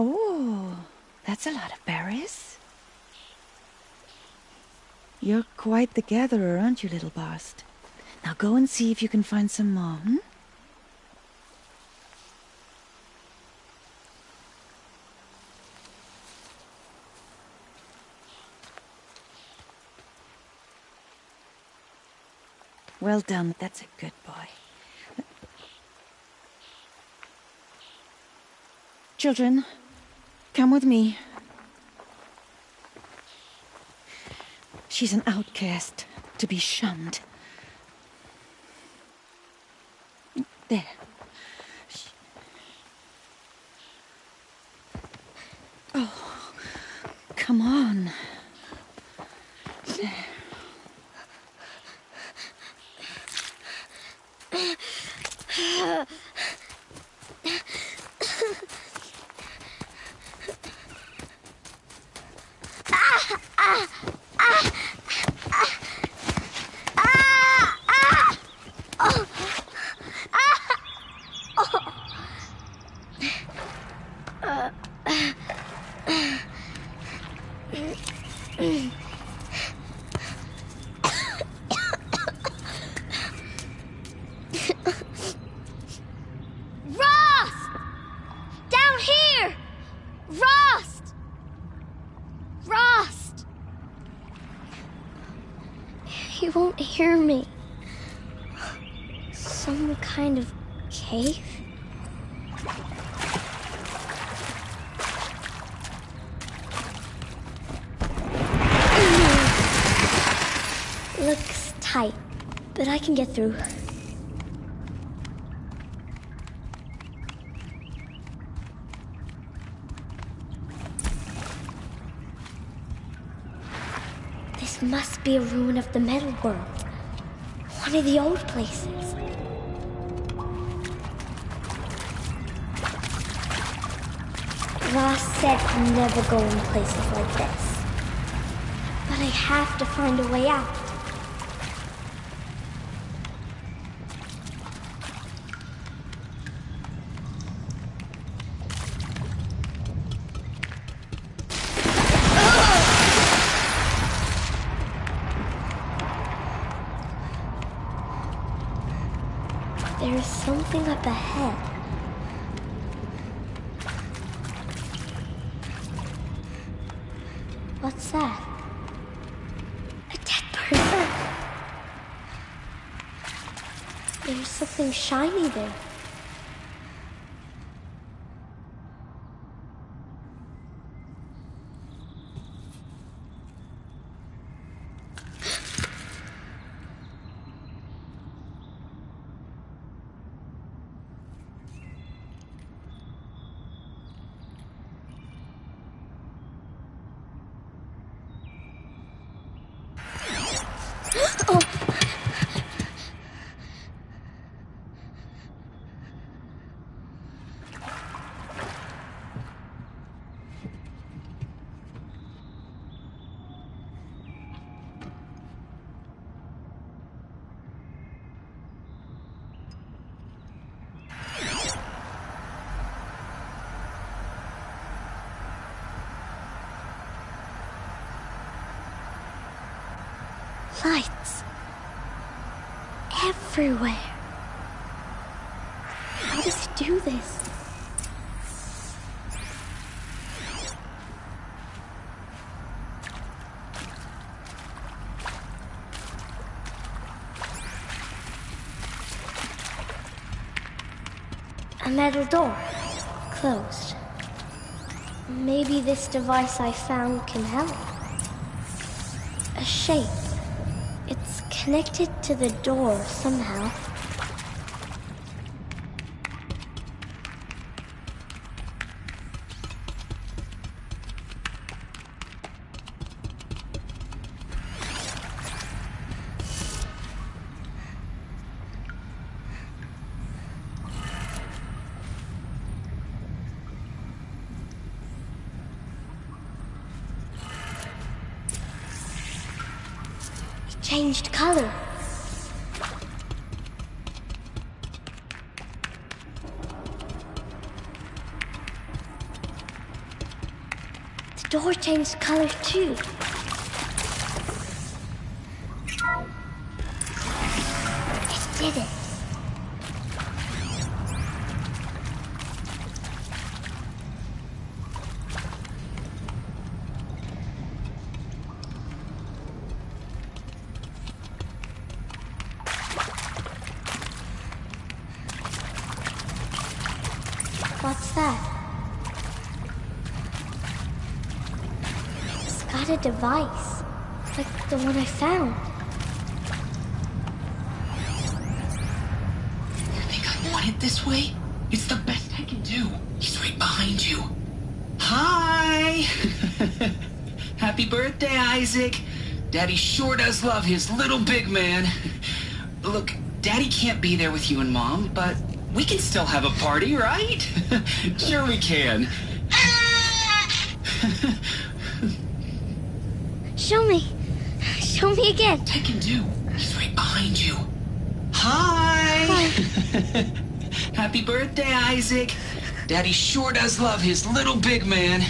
Oh, that's a lot of berries. You're quite the gatherer, aren't you, little Bast? Now go and see if you can find some more, hmm? Well done, that's a good boy. Children, come with me. She's an outcast, to be shunned. There. Oh, come on. There. He won't hear me. Some kind of cave? Looks tight, but I can get through. This must be a ruin of the Metal World. One of the old places. Ross said never go in places like this. But I have to find a way out. There is something up ahead. What's that? A dead person. There's something shiny there. Lights. Everywhere. How does it do this? A metal door. Closed. Maybe this device I found can help. A shape. It's connected to the door somehow. Changed color. door changed color too. It did it. What's that? It's got a device, like the one I found. You think I want it this way? It's the best I can do. He's right behind you. Hi! Happy birthday, Isaac. Daddy sure does love his little big man. Look, Daddy can't be there with you and Mom, but we can still have a party, right? Sure we can. Show me. Show me again. I can do. He's right behind you. Hi! Hi. Happy birthday, Isaac. Daddy sure does love his little big man.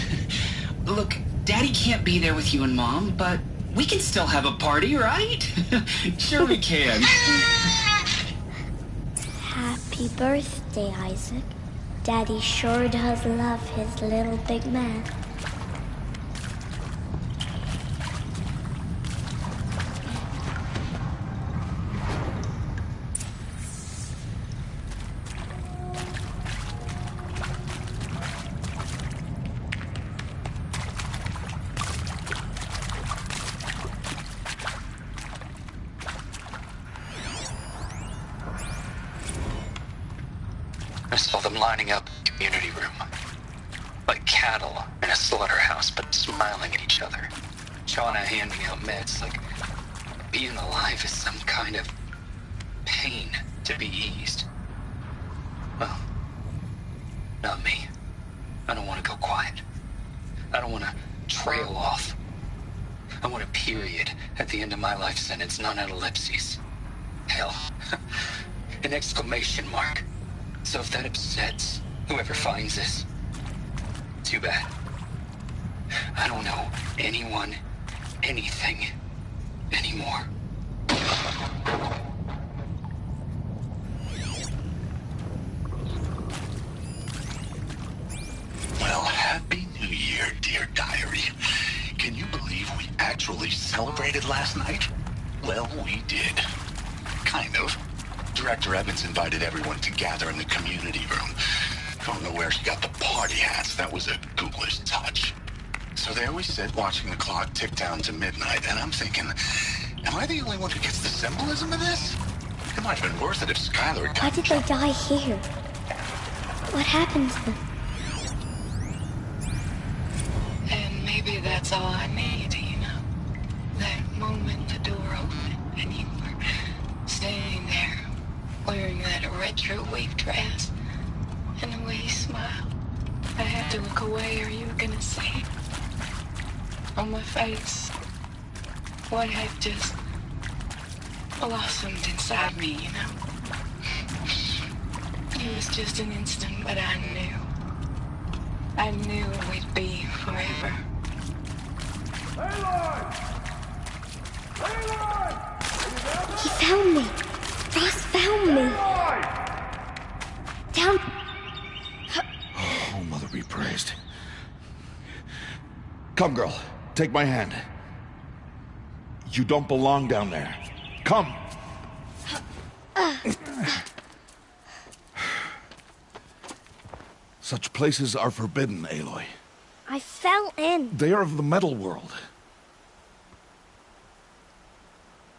Look, Daddy can't be there with you and Mom, but we can still have a party, right? Sure we can. Happy birthday, Isaac. Daddy sure does love his little big man. I saw them lining up in the community room. Like cattle in a slaughterhouse, but smiling at each other. Shauna handing out meds like being alive is some kind of pain to be eased. Well, not me. I don't want to go quiet. I don't want to trail off. I want a period at the end of my life sentence, not an ellipses. Hell, an exclamation mark. So if that upsets whoever finds this, too bad. I don't know anyone, anything, anymore. Well, Happy New Year, dear diary. Can you believe we actually celebrated last night? Well, we did. Kind of. Director Evans invited everyone to gather in the community room. Don't know where she got the party hats. That was a ghoulish touch. So there we sit, watching the clock tick down to midnight, and I'm thinking, am I the only one who gets the symbolism of this? It might have been worth it if Skylar had Why gotten did they die here? What happened to them? And maybe that's all I need, you know? That moment the door opened and you were standing there wearing that retro wave dress and the way you smiled. I had to look away or you were gonna see it on my face what had just blossomed inside me, you know? It was just an instant, but I knew we'd be forever. He found me. Ross found me. Down. Oh, Mother be praised. Come, girl. Take my hand. You don't belong down there. Come. Such places are forbidden, Aloy. I fell in. They are of the metal world.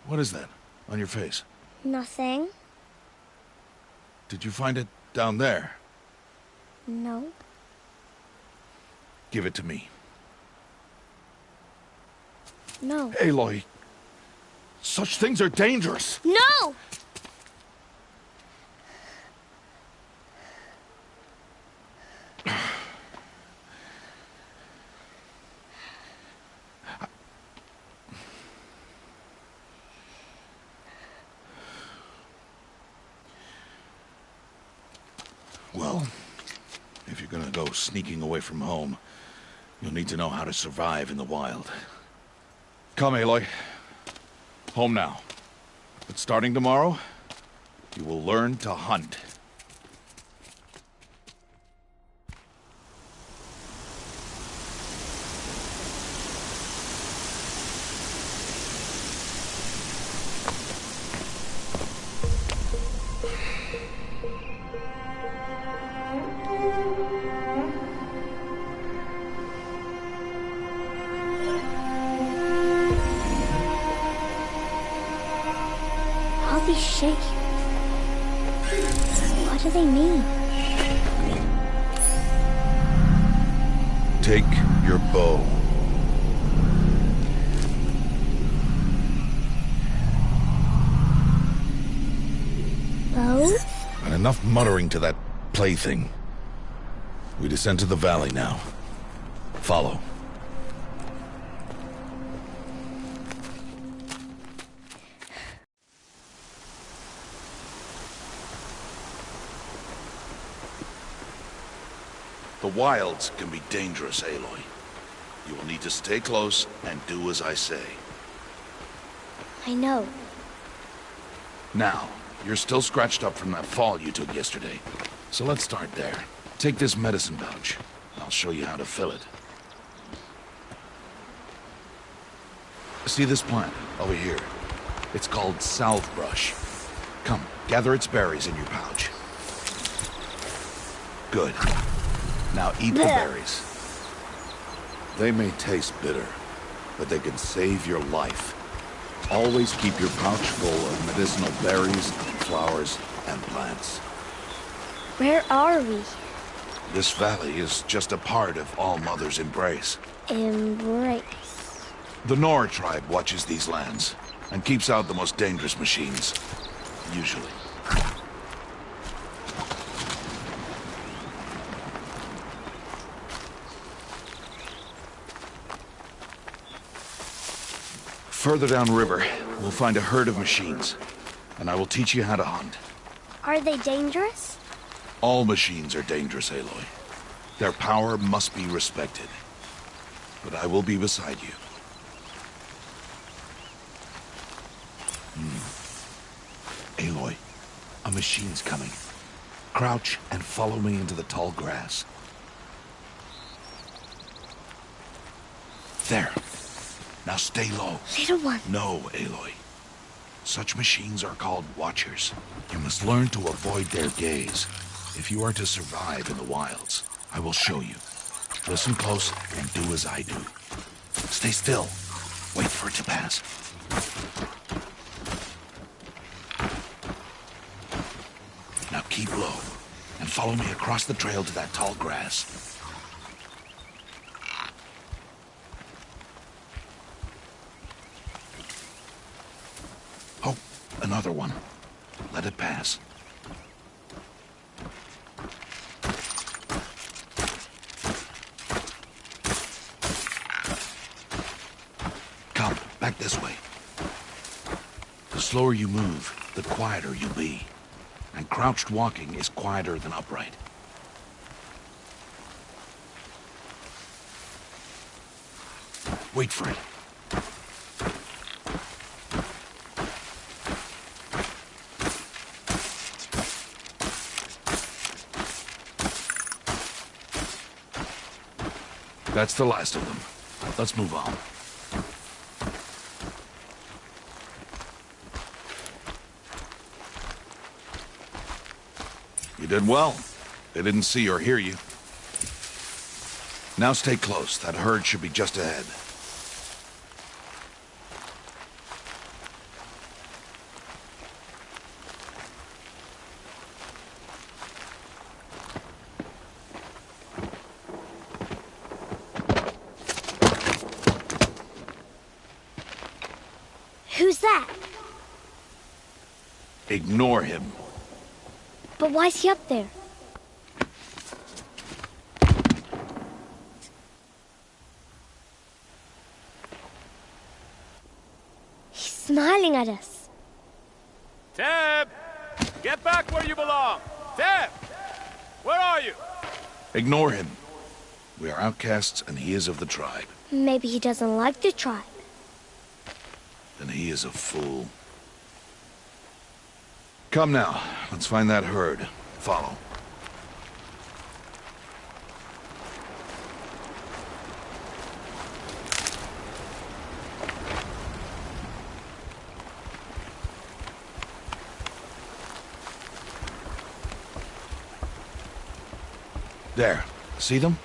What is that on your face? Nothing. Did you find it down there? No. Give it to me. No. Aloy, such things are dangerous. No! Well, if you're gonna go sneaking away from home, You'll need to know how to survive in the wild. Come, Aloy. Home now. But starting tomorrow, you will learn to hunt. All these shapes. What do they mean? Take your bow. Bow? And enough muttering to that plaything. We descend to the valley now. Follow. The wilds can be dangerous, Aloy. You will need to stay close and do as I say. I know. Now, you're still scratched up from that fall you took yesterday. So let's start there. Take this medicine pouch. I'll show you how to fill it. See this plant over here? It's called salve brush. Come, gather its berries in your pouch. Good. Now eat the berries. They may taste bitter, but they can save your life. Always keep your pouch full of medicinal berries, flowers, and plants. Where are we? This valley is just a part of All Mother's embrace. Embrace. The Nora tribe watches these lands and keeps out the most dangerous machines. Usually. Further downriver, we'll find a herd of machines, and I will teach you how to hunt. Are they dangerous? All machines are dangerous, Aloy. Their power must be respected. But I will be beside you. Aloy, a machine's coming. Crouch and follow me into the tall grass. There. Now stay low. Little one. No, Aloy. Such machines are called Watchers. You must learn to avoid their gaze. If you are to survive in the wilds, I will show you. Listen close and do as I do. Stay still. Wait for it to pass. Now keep low and follow me across the trail to that tall grass. Oh, another one. Let it pass. Come, back this way. The slower you move, the quieter you'll be. And crouched walking is quieter than upright. Wait for it. That's the last of them. Let's move on. You did well. They didn't see or hear you. Now stay close. That herd should be just ahead. Who's that? Ignore him. But why's he up there? He's smiling at us. Teb! Get back where you belong! Teb! Where are you? Ignore him. We are outcasts, and he is of the tribe. Maybe he doesn't like the tribe. Then he is a fool. Come now, let's find that herd. Follow. There. See them?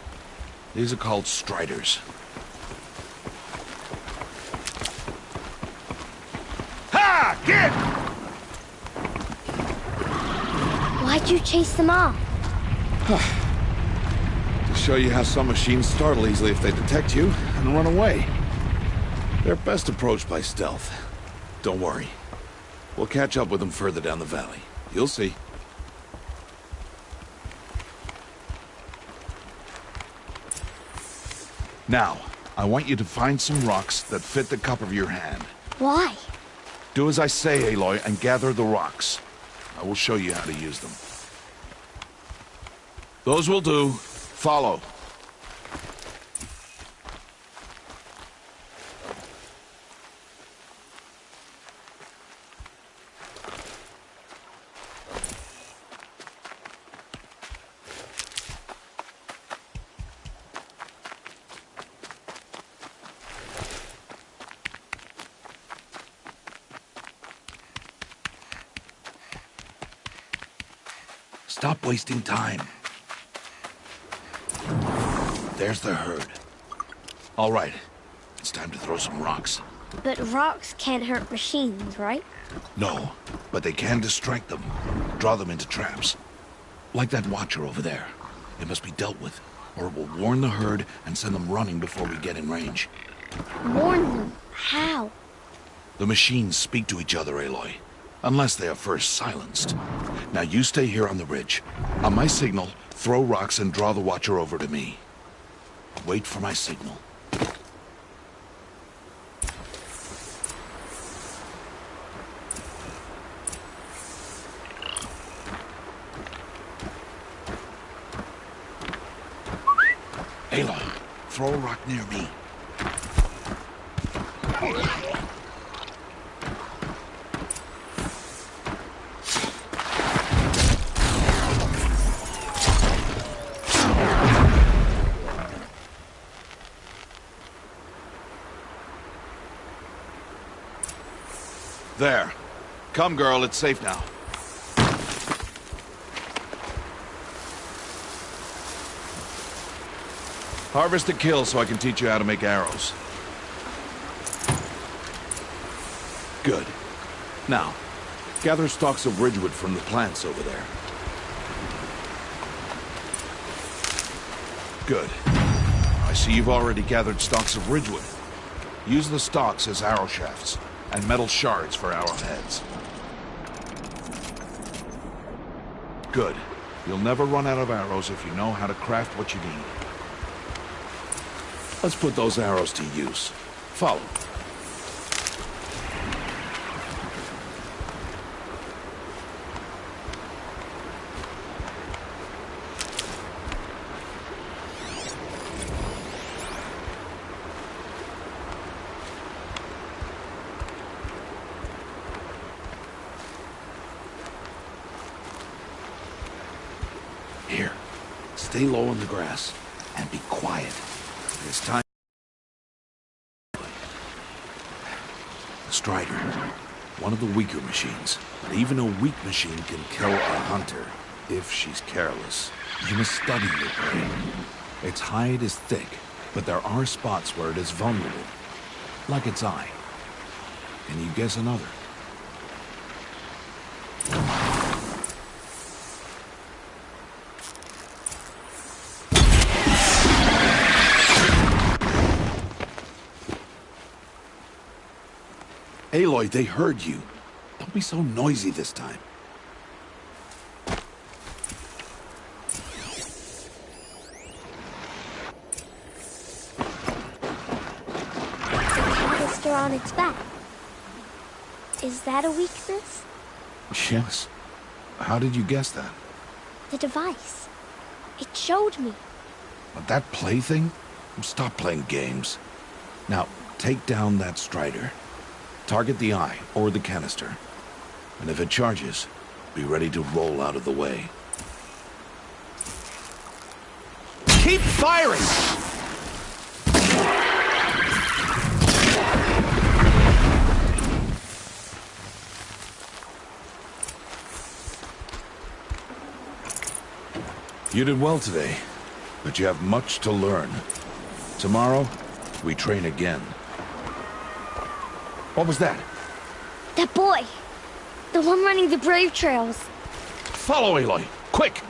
These are called striders. Ha! Get! Why'd you chase them off? To show you how some machines startle easily if they detect you and run away. They're best approached by stealth. Don't worry. We'll catch up with them further down the valley. You'll see. Now, I want you to find some rocks that fit the cup of your hand. Why? Do as I say, Aloy, and gather the rocks. I will show you how to use them. Those will do. Follow. Stop wasting time. There's the herd. All right, it's time to throw some rocks. But rocks can't hurt machines, right? No, but they can distract them, draw them into traps. Like that watcher over there. It must be dealt with, or it will warn the herd and send them running before we get in range. Warn them? How? The machines speak to each other, Aloy. Unless they are first silenced. Now you stay here on the ridge. On my signal, throw rocks and draw the watcher over to me. Wait for my signal. Aloy, throw a rock near me. There. Come, girl, it's safe now. Harvest a kill so I can teach you how to make arrows. Good. Now, gather stalks of ridgewood from the plants over there. Good. I see you've already gathered stalks of ridgewood. Use the stalks as arrow shafts, and metal shards for arrowheads. Good. You'll never run out of arrows if you know how to craft what you need. Let's put those arrows to use. Follow. Here, stay low in the grass and be quiet. It's time. The Strider, one of the weaker machines, but even a weak machine can kill a hunter if she's careless. You must study your prey. Its hide is thick, but there are spots where it is vulnerable, like its eye. Can you guess another? Aloy, they heard you. Don't be so noisy this time. Harvester on its back. Is that a weakness? Yes. How did you guess that? The device. It showed me. But that plaything? Stop playing games. Now, take down that Strider. Target the eye or the canister. And if it charges, be ready to roll out of the way. Keep firing! You did well today, but you have much to learn. Tomorrow, we train again. What was that? That boy! The one running the brave trails. Follow Aloy, quick!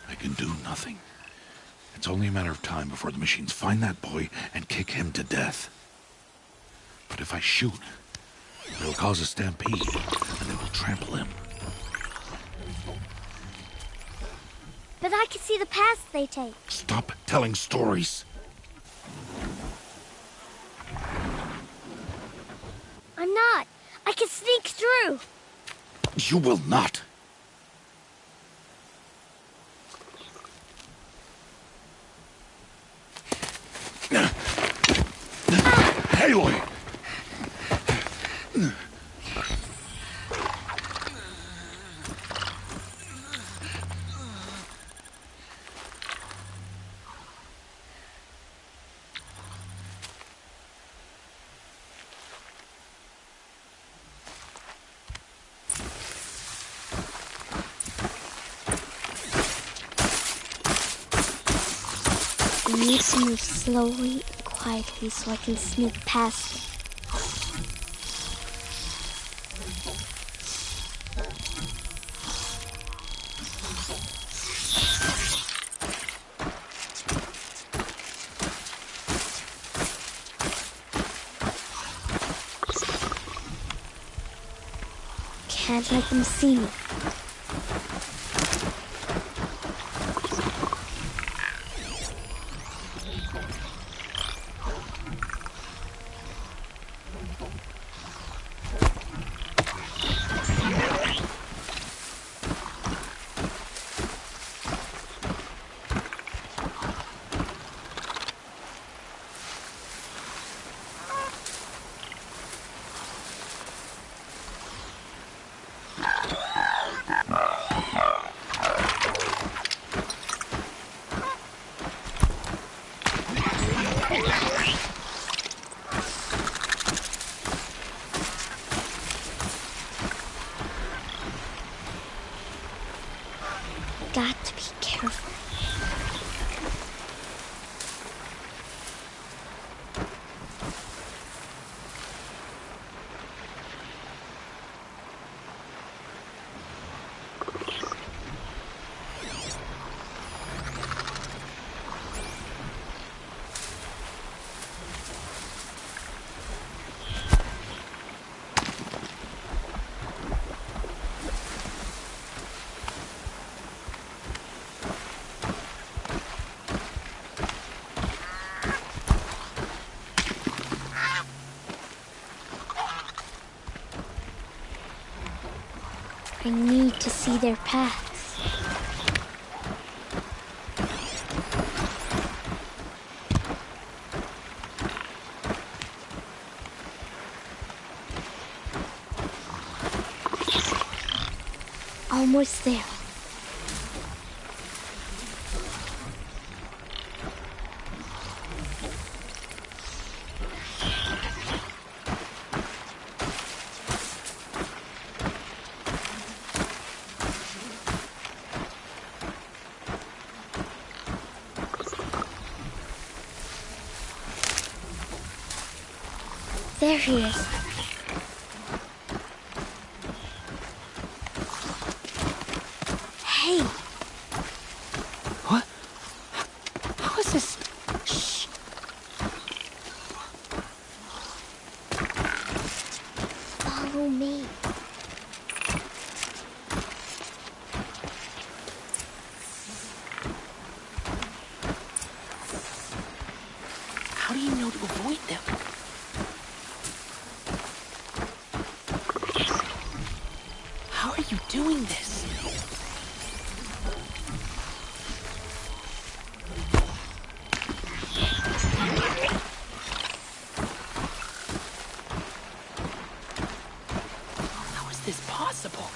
I can do nothing. It's only a matter of time before the machines find that boy and kick him to death. But if I shoot, it'll cause a stampede, and they will trample him. But I can see the paths they take. Stop telling stories. I'm not. I can sneak through. You will not. Aloy! I need to move slowly and quietly so I can sneak past them. Can't let them see me. Got to be careful. I need to see their paths. Almost there. There he is. Hey. What? How is this? Shh. Follow me. How do you know to avoid them? How are you doing this? How is this possible?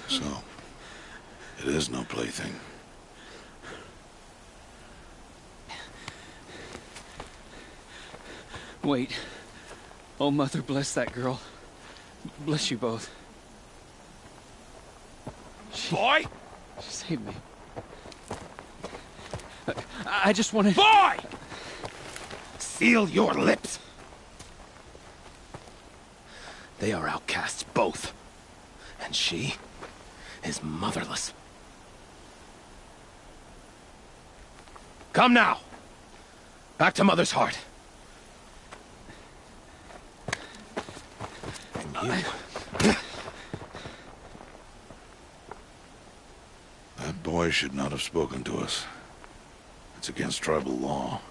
So, it is no plaything. Wait. Oh, Mother, bless that girl. Bless you both. Boy! She saved me. I just wanted... Boy! Seal your lips! They are outcasts, both. And she is motherless. Come now! Back to Mother's heart. And you... That boy should not have spoken to us. It's against tribal law.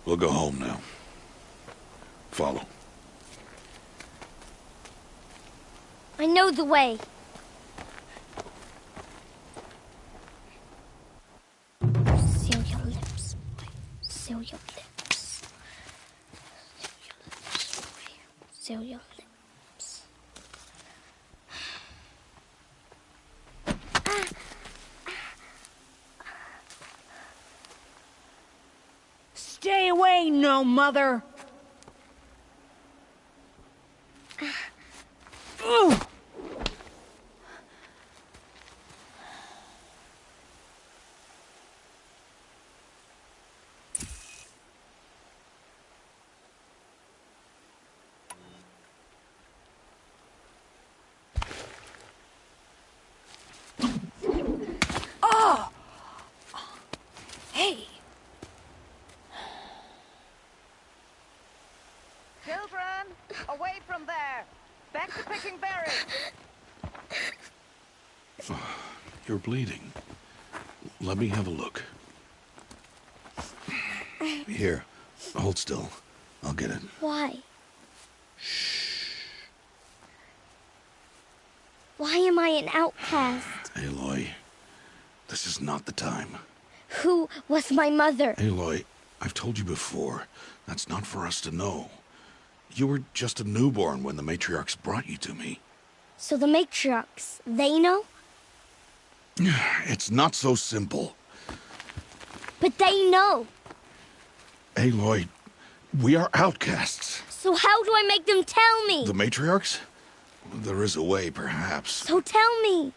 We'll go home now. Follow. I know the way. Seal your lips. Seal your lips. Seal your lips. Stay away, no mother! Oh! Hey! Children, away from there. Back to picking berries. You're bleeding. Let me have a look. Here, hold still. I'll get it. Why? Why am I an outcast? Aloy, this is not the time. Who was my mother? Aloy, I've told you before, that's not for us to know. You were just a newborn when the matriarchs brought you to me. So the matriarchs, they know? It's not so simple. But they know. Aloy, we are outcasts. So how do I make them tell me? The matriarchs? There is a way, perhaps. So tell me.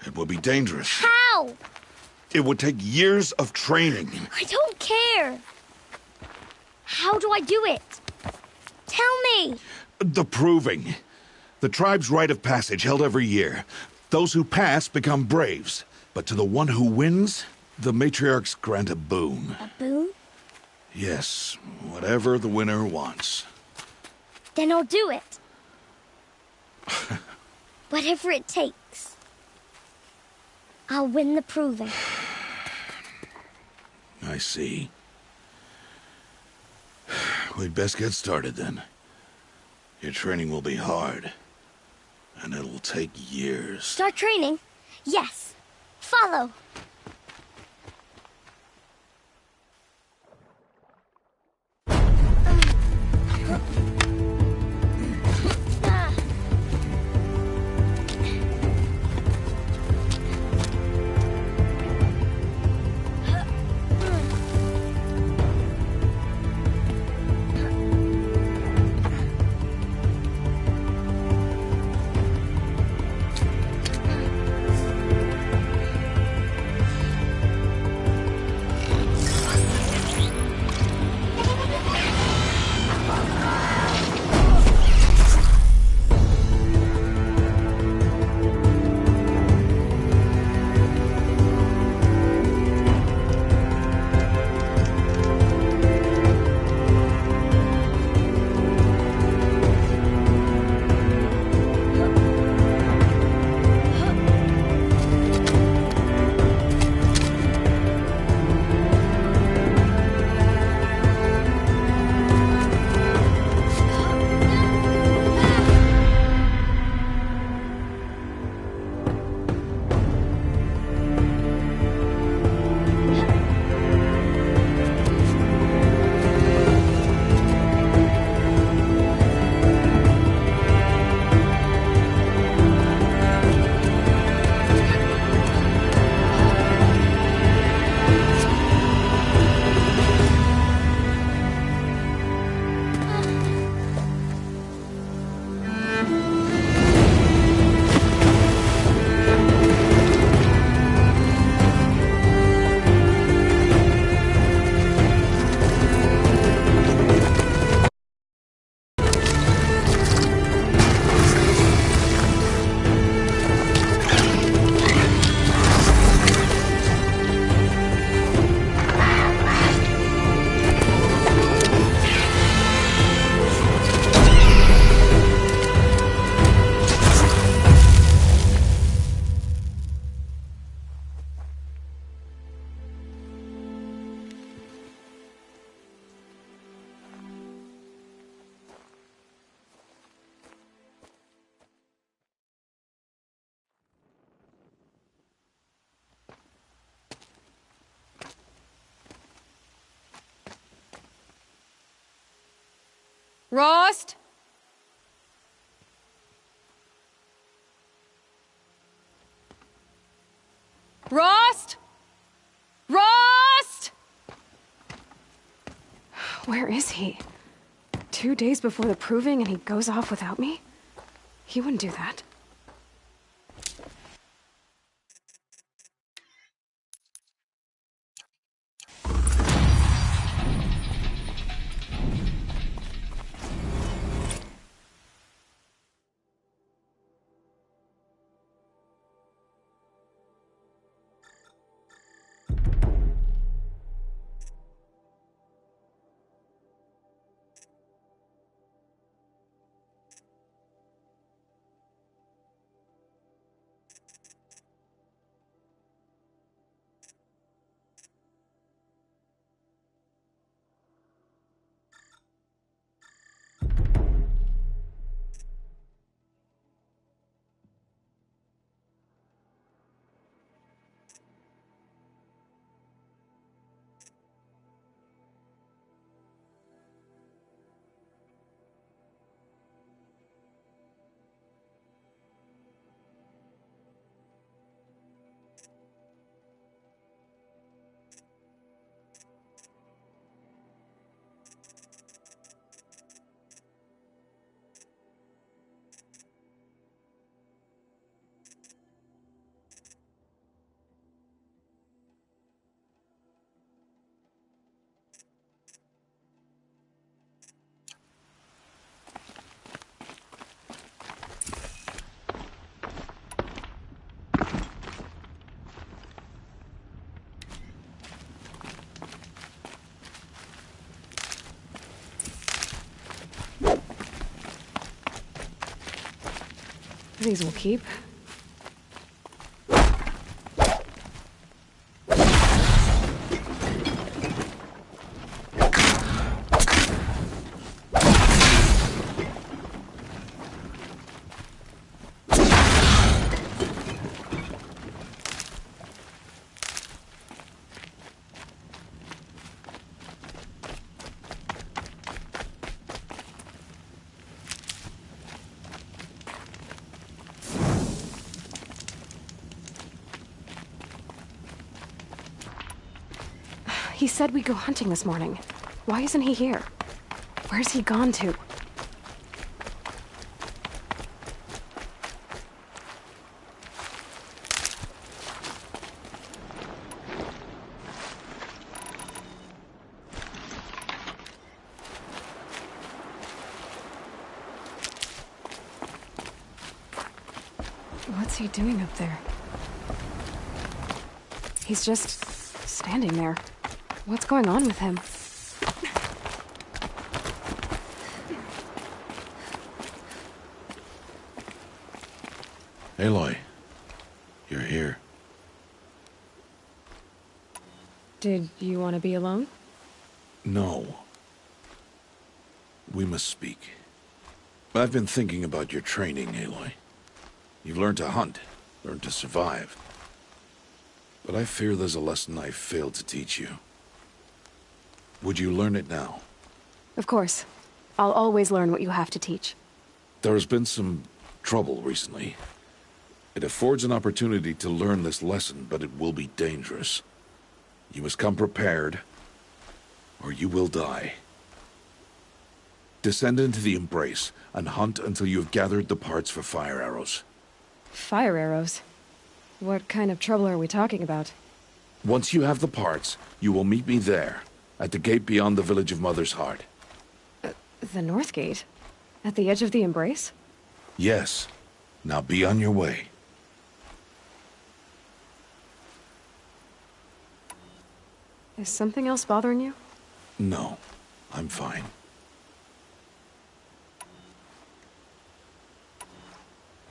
It would be dangerous. How? It would take years of training. I don't care. How do I do it? Tell me. The proving. The tribe's rite of passage held every year. Those who pass become braves. But to the one who wins, the matriarchs grant a boon. A boon? Yes, whatever the winner wants. Then I'll do it. Whatever it takes. I'll win the proving. I see. We'd best get started then. Your training will be hard, and it'll take years. Start training? Yes. Follow. Rost? Rost? Rost? Where is he? 2 days before the proving and he goes off without me? He wouldn't do that. These will keep. He said we'd go hunting this morning. Why isn't he here? Where's he gone to? What's he doing up there? He's just standing there. What's going on with him? Aloy, you're here. Did you want to be alone? No. We must speak. I've been thinking about your training, Aloy. You've learned to hunt, learned to survive. But I fear there's a lesson I failed to teach you. Would you learn it now? Of course. I'll always learn what you have to teach. There has been some trouble recently. It affords an opportunity to learn this lesson, but it will be dangerous. You must come prepared, or you will die. Descend into the Embrace, and hunt until you have gathered the parts for fire arrows. Fire arrows? What kind of trouble are we talking about? Once you have the parts, you will meet me there, at the gate beyond the village of Mother's Heart. The North Gate? At the edge of the Embrace? Yes. Now be on your way. Is something else bothering you? No, I'm fine.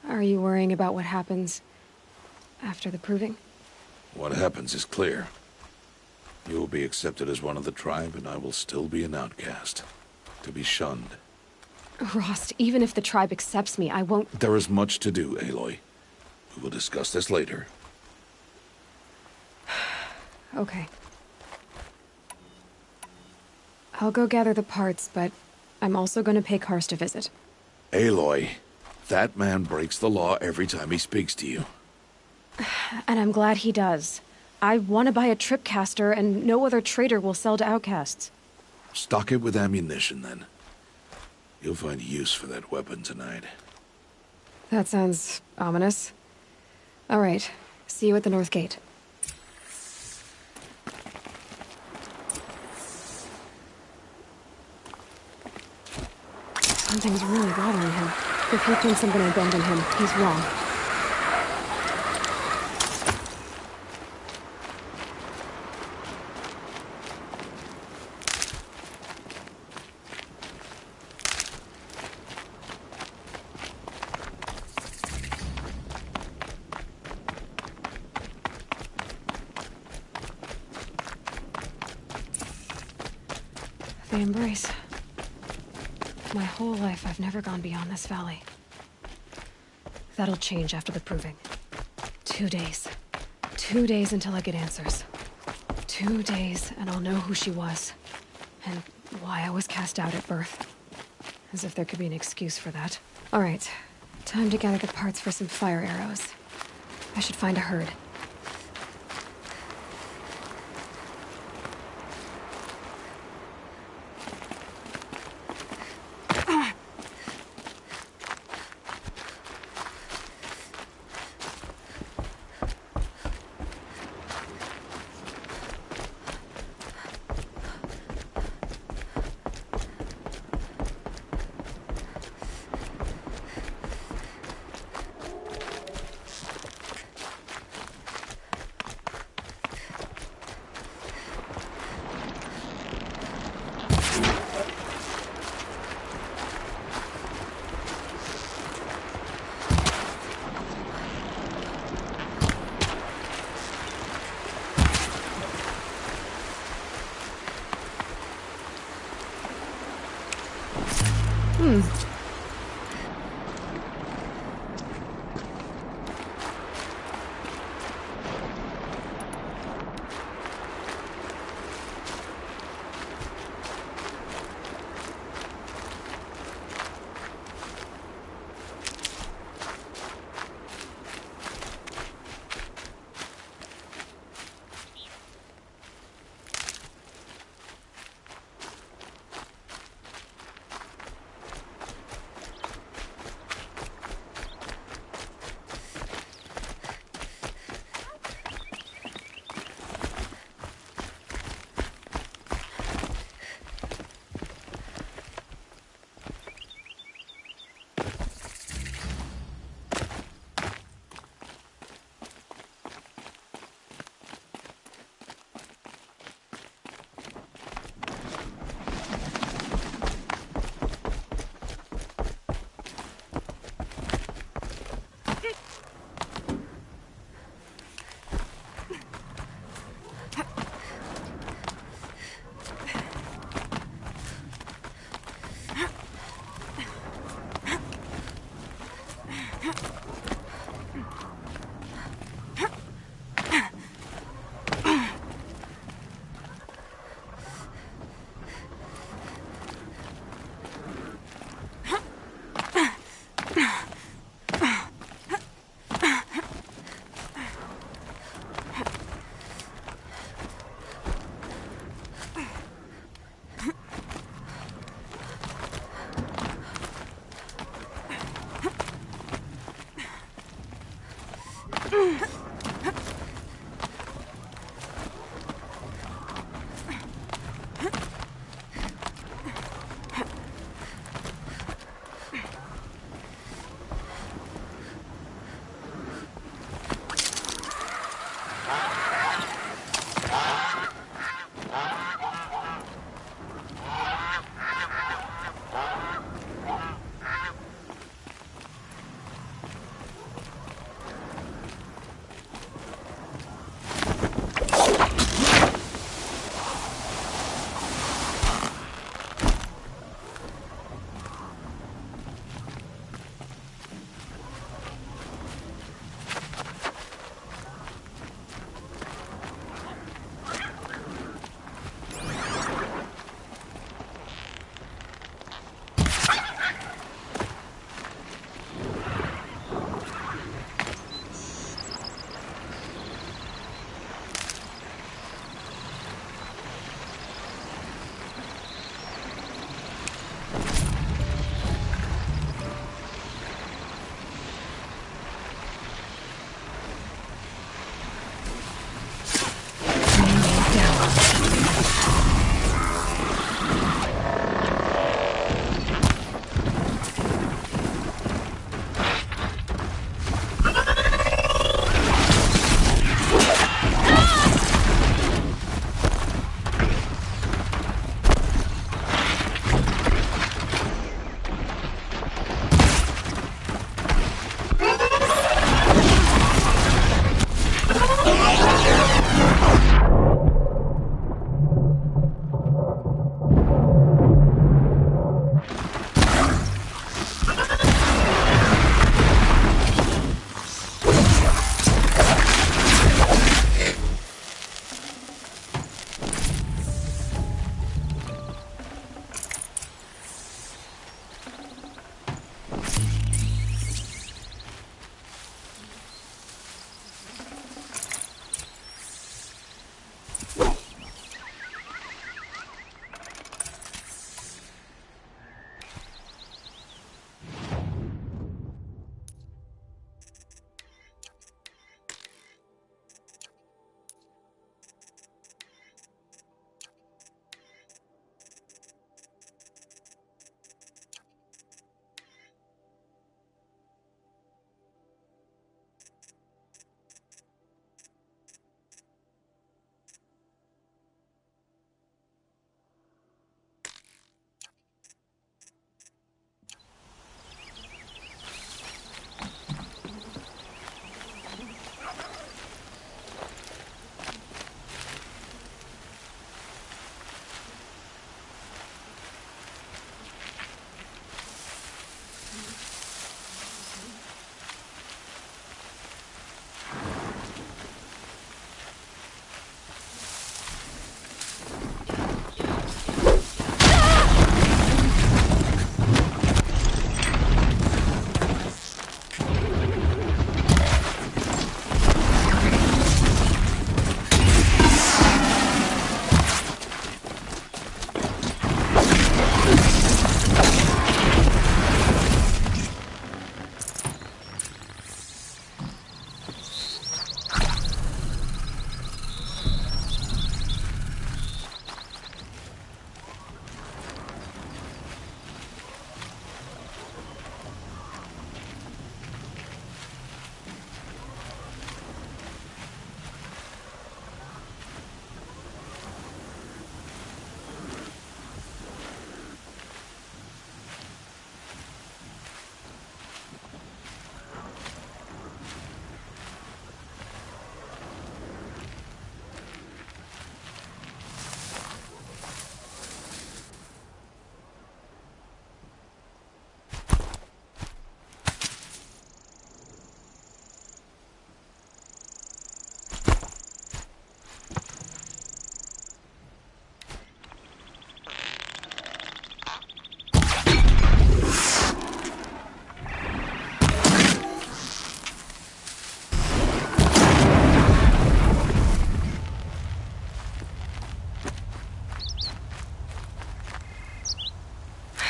Are you worrying about what happens after the proving? What happens is clear. You will be accepted as one of the tribe, and I will still be an outcast. To be shunned. Rost, even if the tribe accepts me, I won't— There is much to do, Aloy. We will discuss this later. Okay. I'll go gather the parts, but I'm also going to pay Karst a visit. Aloy, that man breaks the law every time he speaks to you. And I'm glad he does. I want to buy a tripcaster, and no other trader will sell to outcasts. Stock it with ammunition, then. You'll find use for that weapon tonight. That sounds ominous. All right. See you at the North Gate. Something's really bothering him. If he thinks I'm gonna abandon him, he's wrong. The Embrace. My whole life, I've never gone beyond this valley. That'll change after the proving. 2 days. 2 days until I get answers. 2 days, and I'll know who she was. And why I was cast out at birth. As if there could be an excuse for that. All right. Time to gather the parts for some fire arrows. I should find a herd.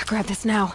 grab this now.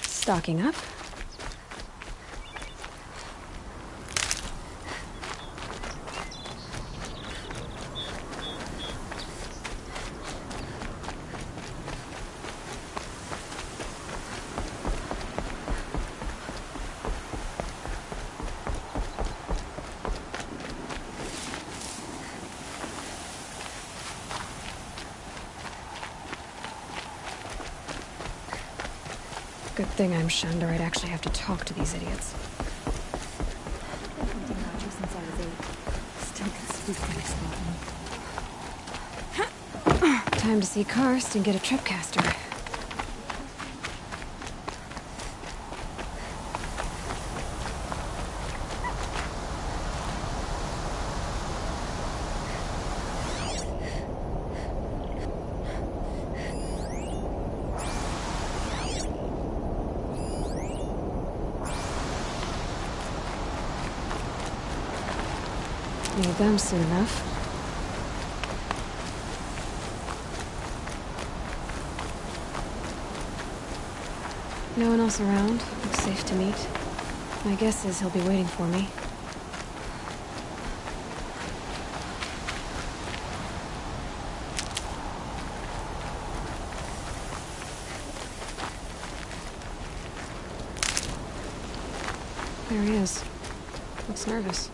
Stocking up. Good thing I'm shunned, or I'd actually have to talk to these idiots. Time to see Karst and get a tripcaster. Need them soon enough. No one else around. Looks safe to meet. My guess is he'll be waiting for me. There he is. Looks nervous.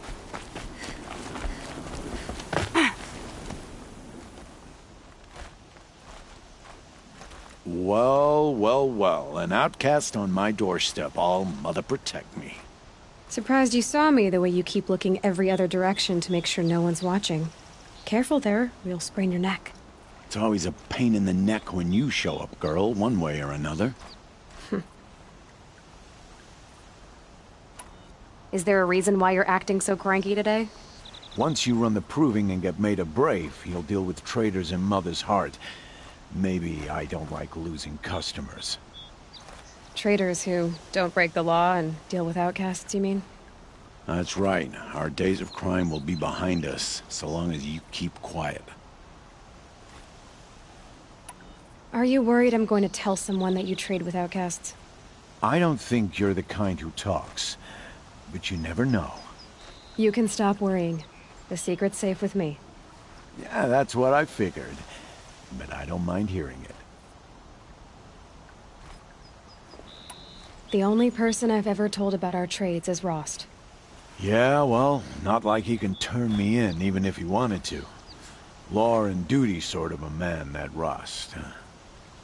Well, well, well. An outcast on my doorstep. All mother protect me. Surprised you saw me the way you keep looking every other direction to make sure no one's watching. Careful there, or you'll sprain your neck. It's always a pain in the neck when you show up, girl, one way or another. Is there a reason why you're acting so cranky today? Once you run the proving and get made a brave, you'll deal with traitors in Mother's Heart. Maybe I don't like losing customers. Traitors who don't break the law and deal with outcasts, you mean? That's right. Our days of crime will be behind us, so long as you keep quiet. Are you worried I'm going to tell someone that you trade with outcasts? I don't think you're the kind who talks, but you never know. You can stop worrying. The secret's safe with me. Yeah, that's what I figured. But I don't mind hearing it. The only person I've ever told about our trades is Rost. Yeah, well, not like he can turn me in, even if he wanted to. Law and duty sort of a man, that Rost.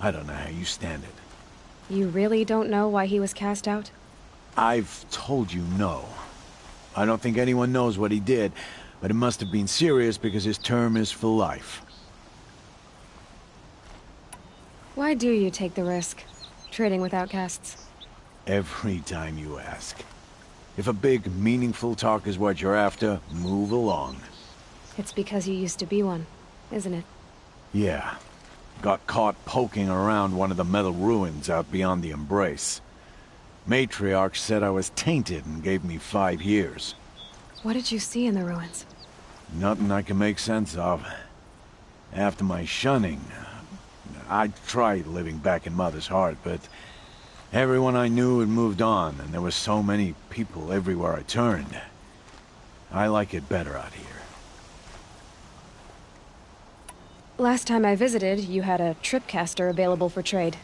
I don't know how you stand it. You really don't know why he was cast out? I've told you no. I don't think anyone knows what he did, but it must have been serious because his term is for life. Why do you take the risk, trading with outcasts? Every time you ask. If a big, meaningful talk is what you're after, move along. It's because you used to be one, isn't it? Yeah. Got caught poking around one of the metal ruins out beyond the Embrace. Matriarch said I was tainted and gave me 5 years. What did you see in the ruins? Nothing I can make sense of. After my shunning, I tried living back in Mother's Heart, but everyone I knew had moved on, and there were so many people everywhere I turned. I like it better out here. Last time I visited, you had a tripcaster available for trade.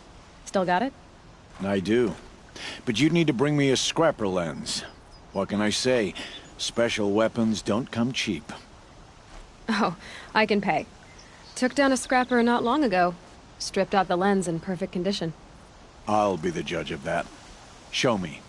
Still got it? I do. But you'd need to bring me a scrapper lens. What can I say? Special weapons don't come cheap. Oh, I can pay. Took down a scrapper not long ago. Stripped out the lens in perfect condition. I'll be the judge of that. Show me.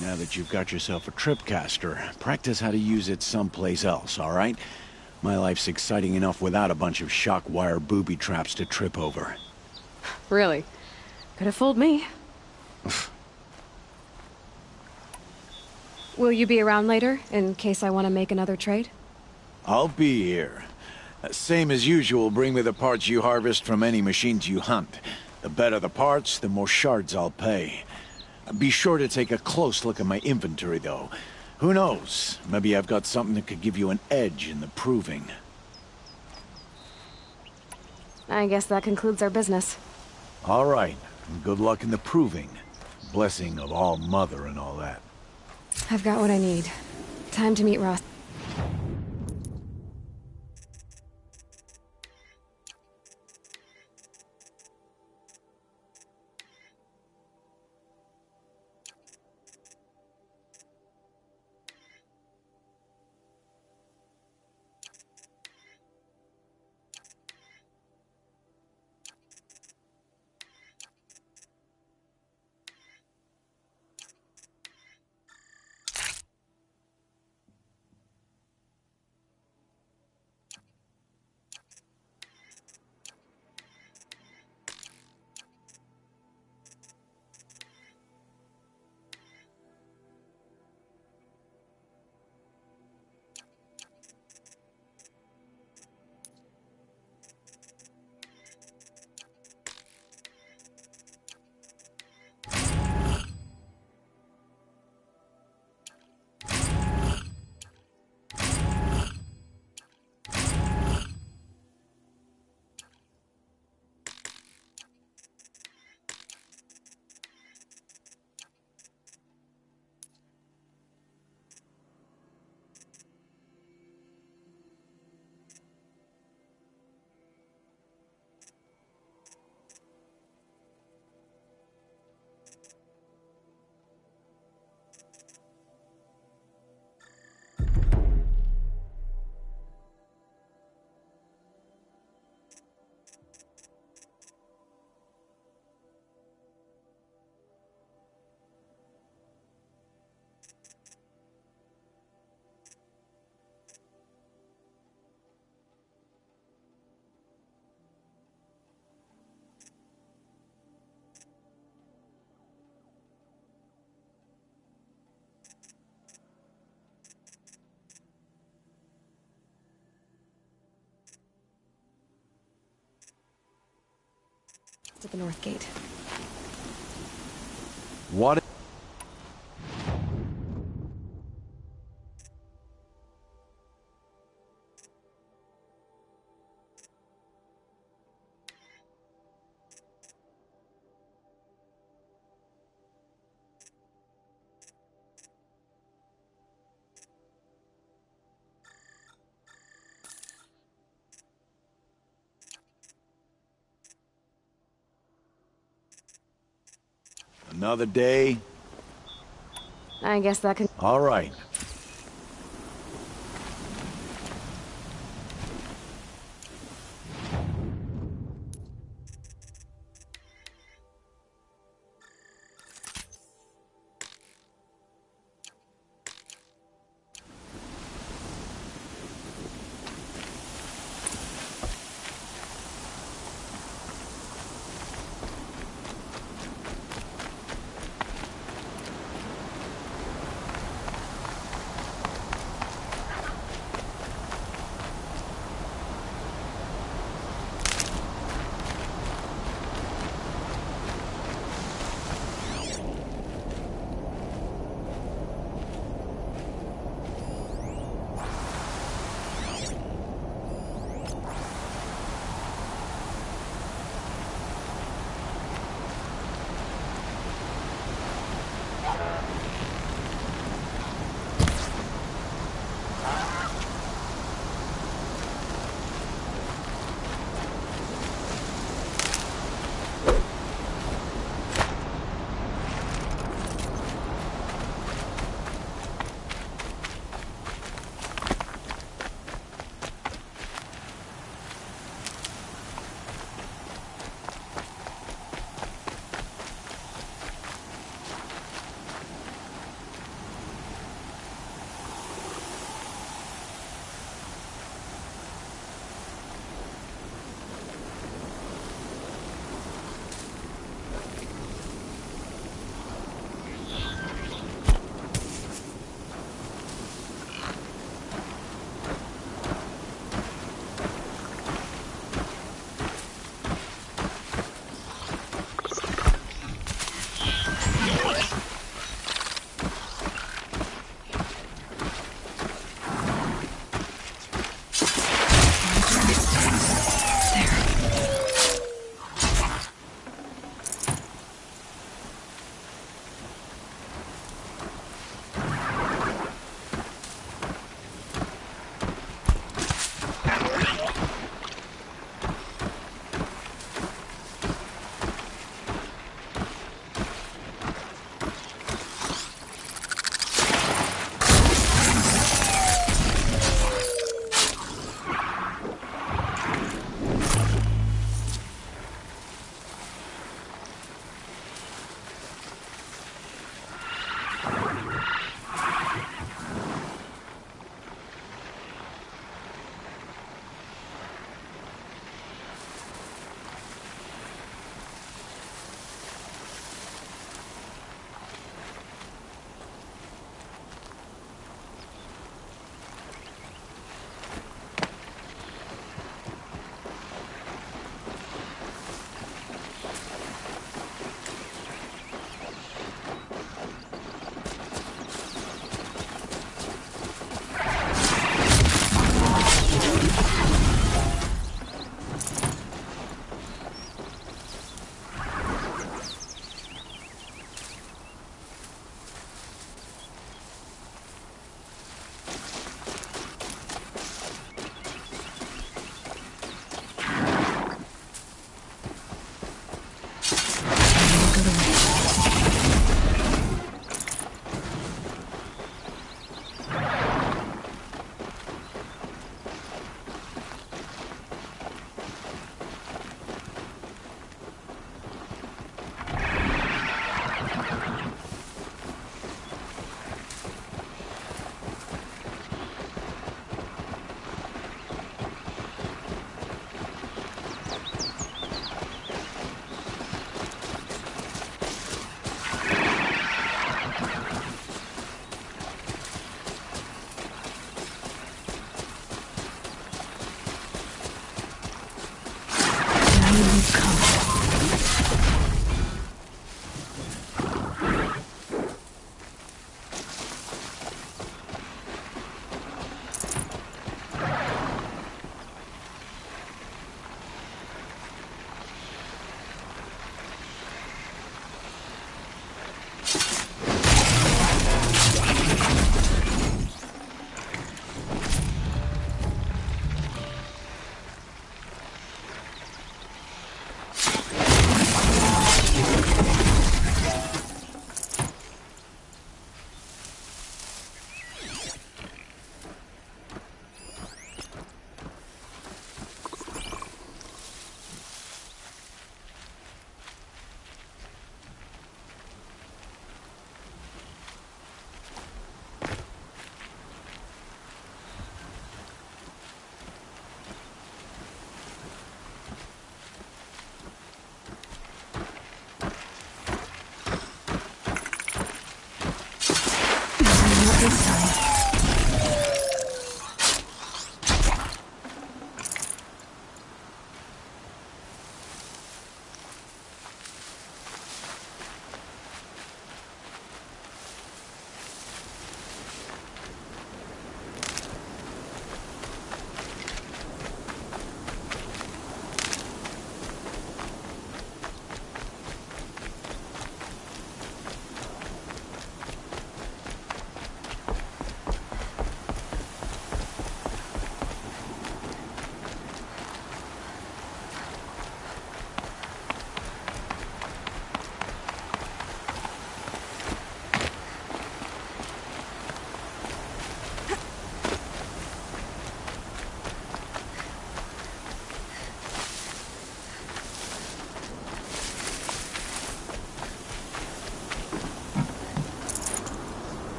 Now that you've got yourself a tripcaster, practice how to use it someplace else, all right? My life's exciting enough without a bunch of shock wire booby traps to trip over. Really? Could have fooled me. Will you be around later, in case I want to make another trade? I'll be here. Same as usual, bring me the parts you harvest from any machines you hunt. The better the parts, the more shards I'll pay. Be sure to take a close look at my inventory, though. Who knows? Maybe I've got something that could give you an edge in the proving. I guess that concludes our business. All right. Good luck in the proving. Blessing of All Mother and all that. I've got what I need. Time to meet Ross. At the north gate. What? Another day? I guess that can... All right.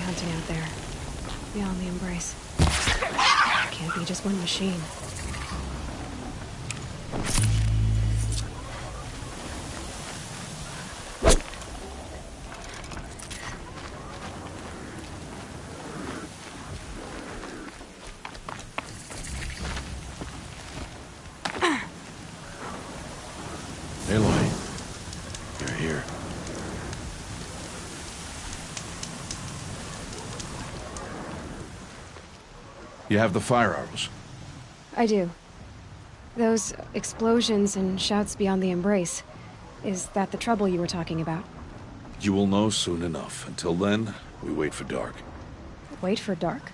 hunting out there, beyond the Embrace. Can't be just one machine. Aloy, you're here. You have the fire arrows. I do. Those explosions and shouts beyond the Embrace. Is that the trouble you were talking about? You will know soon enough. Until then, we wait for dark. Wait for dark?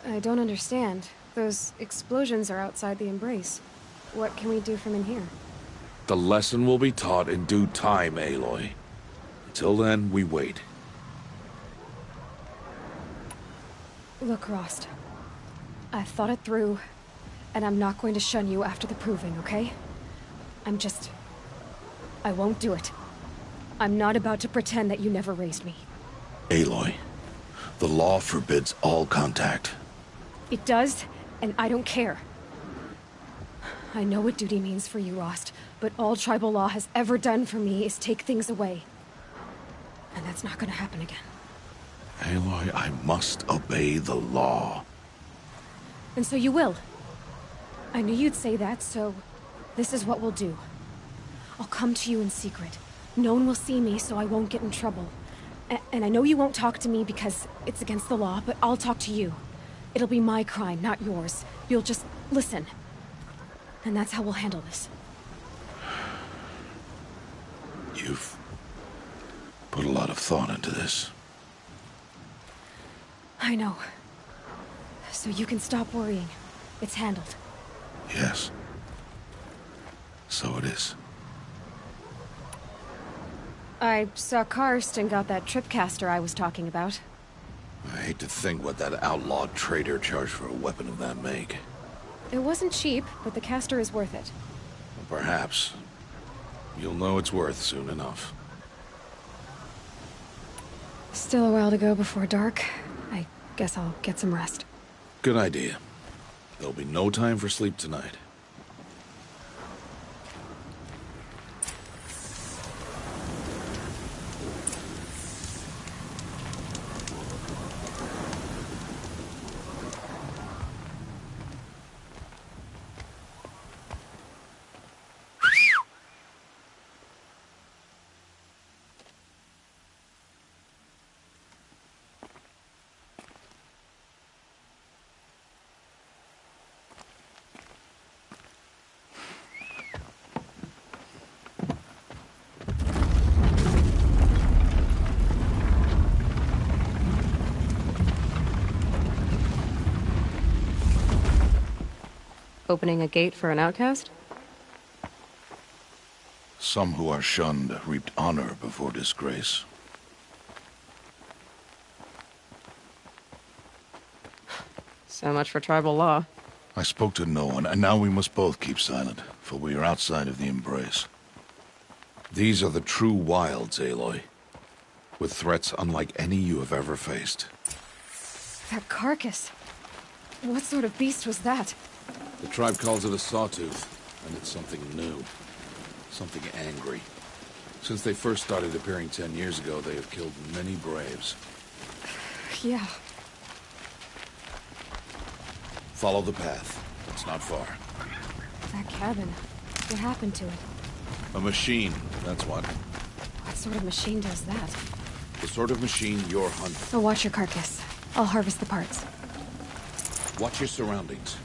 I don't understand. Those explosions are outside the Embrace. What can we do from in here? The lesson will be taught in due time, Aloy. Until then, we wait. Look, Rost. I've thought it through, and I'm not going to shun you after the proving, okay? I won't do it. I'm not about to pretend that you never raised me. Aloy, the law forbids all contact. It does, and I don't care. I know what duty means for you, Rost, but all tribal law has ever done for me is take things away. And that's not gonna happen again. Aloy, I must obey the law. And so you will. I knew you'd say that, so this is what we'll do. I'll come to you in secret. No one will see me, so I won't get in trouble. And I know you won't talk to me because it's against the law, but I'll talk to you. It'll be my crime, not yours. You'll just listen. And that's how we'll handle this. You've put a lot of thought into this. I know. So you can stop worrying. It's handled. Yes. So it is. I saw Karst and got that tripcaster I was talking about. I hate to think what that outlawed trader charged for a weapon of that make. It wasn't cheap, but the caster is worth it. Well, perhaps. You'll know it's worth soon enough. Still a while to go before dark. I guess I'll get some rest. Good idea. There'll be no time for sleep tonight. Opening a gate for an outcast? Some who are shunned reaped honor before disgrace. So much for tribal law. I spoke to no one, and now we must both keep silent, for we are outside of the Embrace. These are the true wilds, Aloy, with threats unlike any you have ever faced. That carcass. What sort of beast was that? The tribe calls it a sawtooth, and it's something new. Something angry. Since they first started appearing 10 years ago, they have killed many braves. Yeah. Follow the path. It's not far. That cabin. What happened to it? A machine, that's what. What sort of machine does that? The sort of machine you're hunting. Oh, watch your carcass. I'll harvest the parts. Watch your surroundings.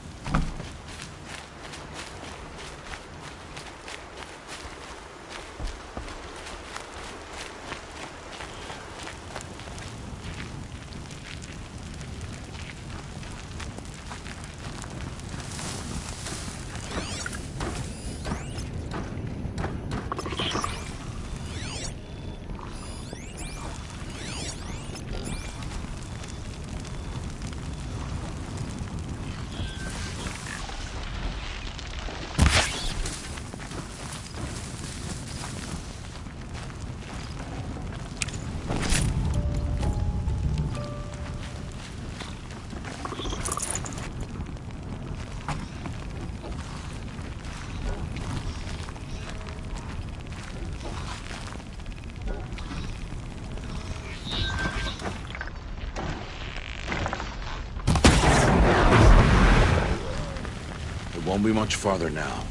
Won't be much farther now.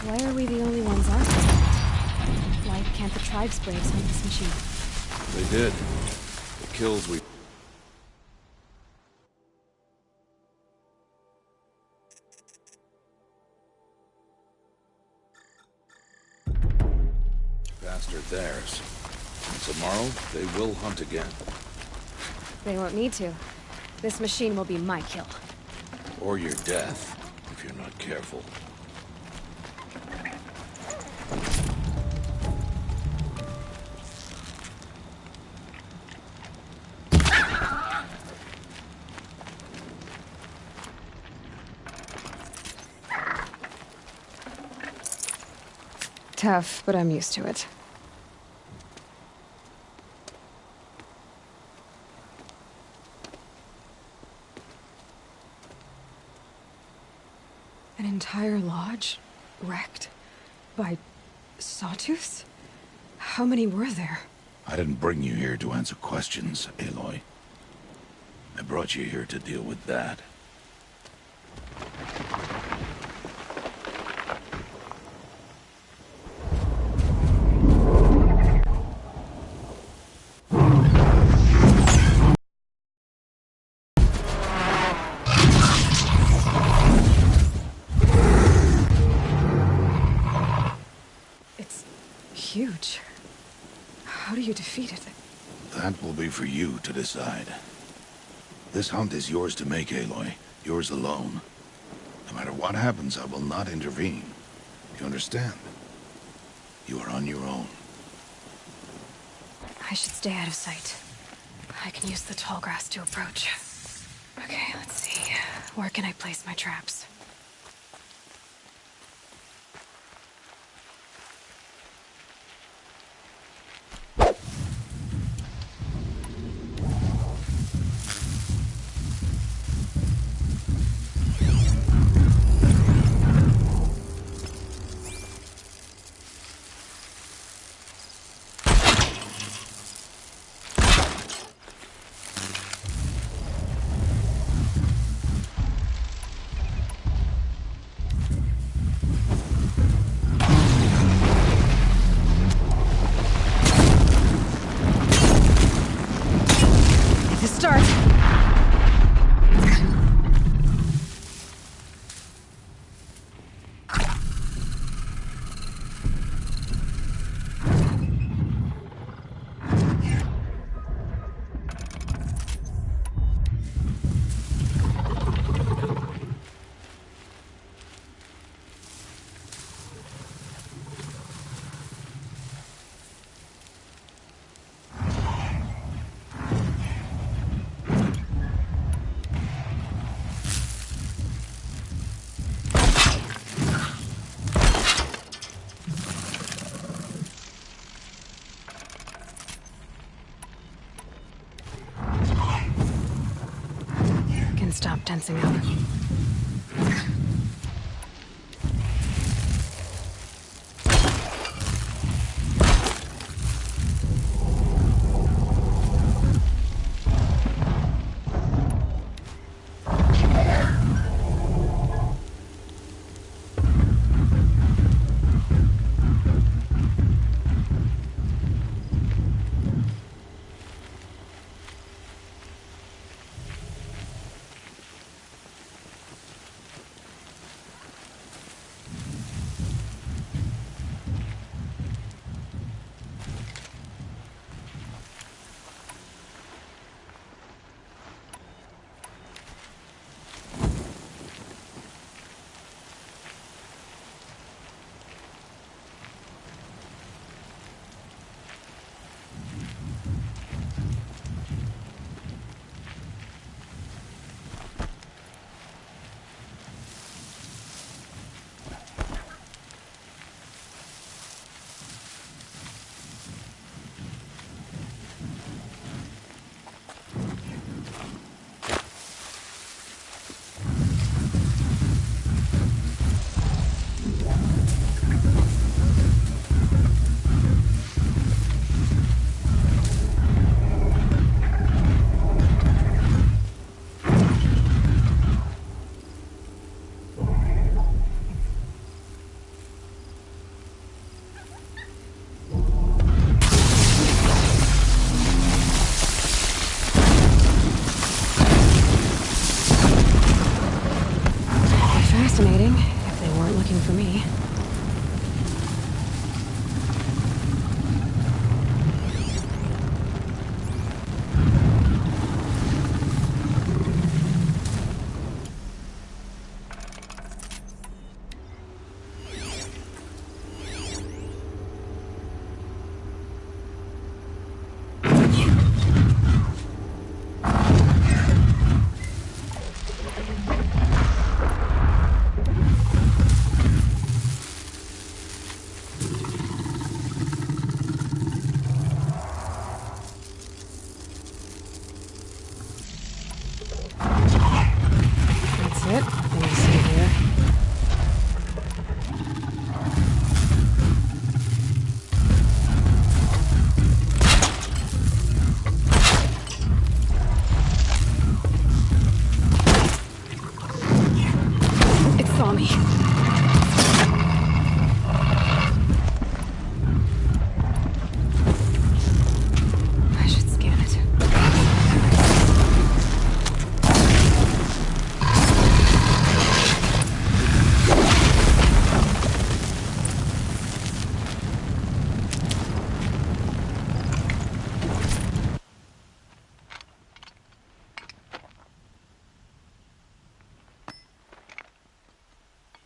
Why are we the only ones out here? Why can't the tribe's braves hunt this machine? They did. The kills we... Past are theirs. And tomorrow, they will hunt again. They won't need to. This machine will be my kill. Or your death, if you're not careful. Tough, but I'm used to it. An entire lodge wrecked by sawtooths? How many were there? I didn't bring you here to answer questions, Aloy. I brought you here to deal with that. Huge. How do you defeat it? That will be for you to decide. This hunt is yours to make, Aloy. Yours alone. No matter what happens, I will not intervene. You understand? You are on your own. I should stay out of sight. I can use the tall grass to approach. Okay, let's see. Where can I place my traps? Stop tensing up.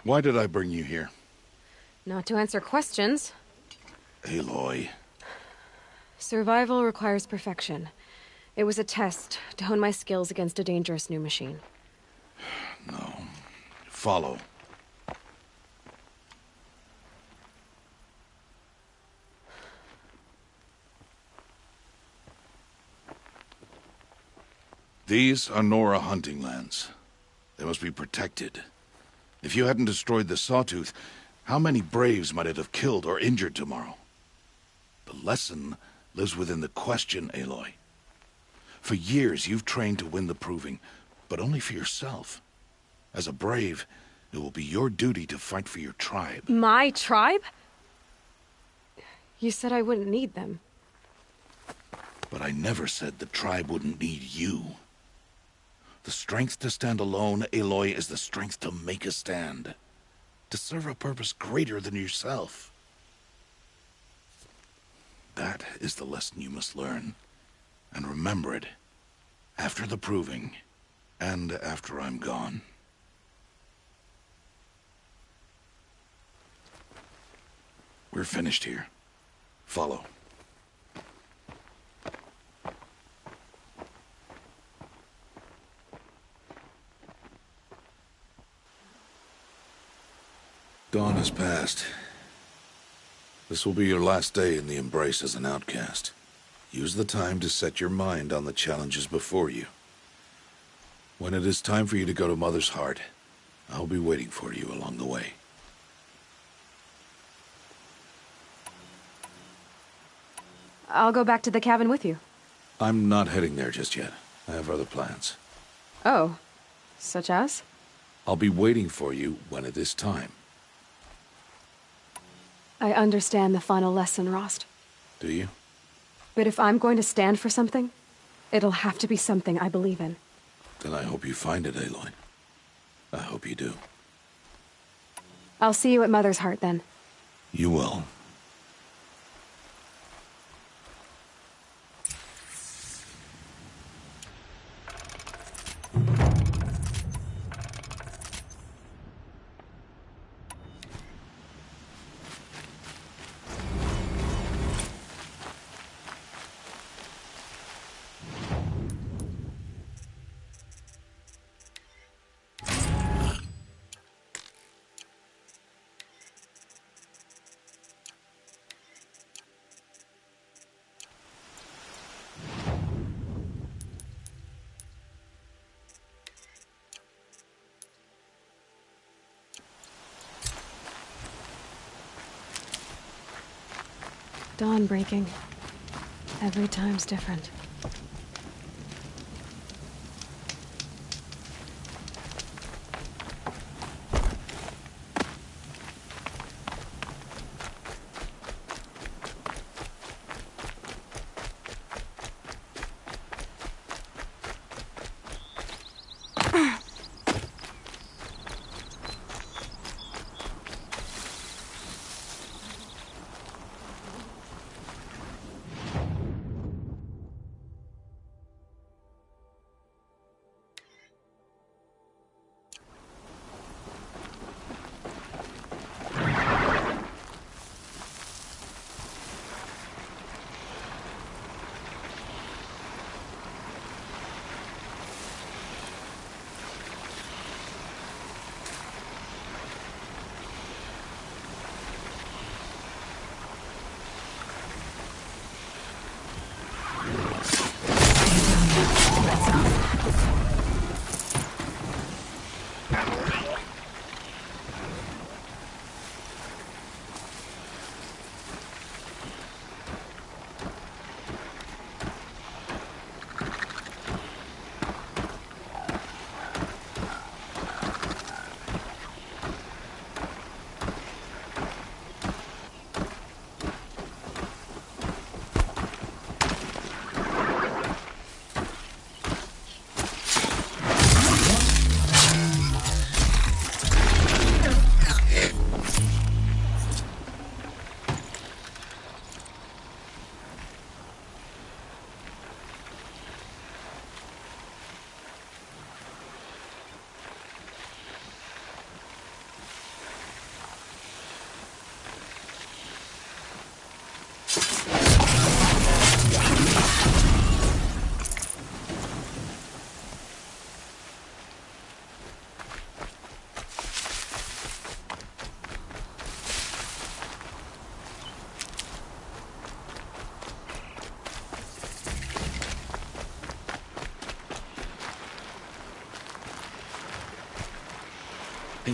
Why did I bring you here? Not to answer questions. Aloy. Survival requires perfection. It was a test to hone my skills against a dangerous new machine. No. Follow. These are Nora hunting lands. They must be protected. If you hadn't destroyed the Sawtooth, how many Braves might it have killed or injured tomorrow? The lesson lives within the question, Aloy. For years, you've trained to win the Proving, but only for yourself. As a Brave, it will be your duty to fight for your tribe. My tribe? You said I wouldn't need them. But I never said the tribe wouldn't need you. The strength to stand alone, Aloy, is the strength to make a stand. To serve a purpose greater than yourself. That is the lesson you must learn. And remember it. After the Proving. And after I'm gone. We're finished here. Follow. Dawn has passed. This will be your last day in the Embrace as an outcast. Use the time to set your mind on the challenges before you. When it is time for you to go to Mother's Heart, I'll be waiting for you along the way. I'll go back to the cabin with you. I'm not heading there just yet. I have other plans. Oh. Such as? I'll be waiting for you when it is time. I understand the final lesson, Rost. Do you? But if I'm going to stand for something, it'll have to be something I believe in. Then I hope you find it, Aloy. I hope you do. I'll see you at Mother's Heart, then. You will. Dawn breaking. Every time's different.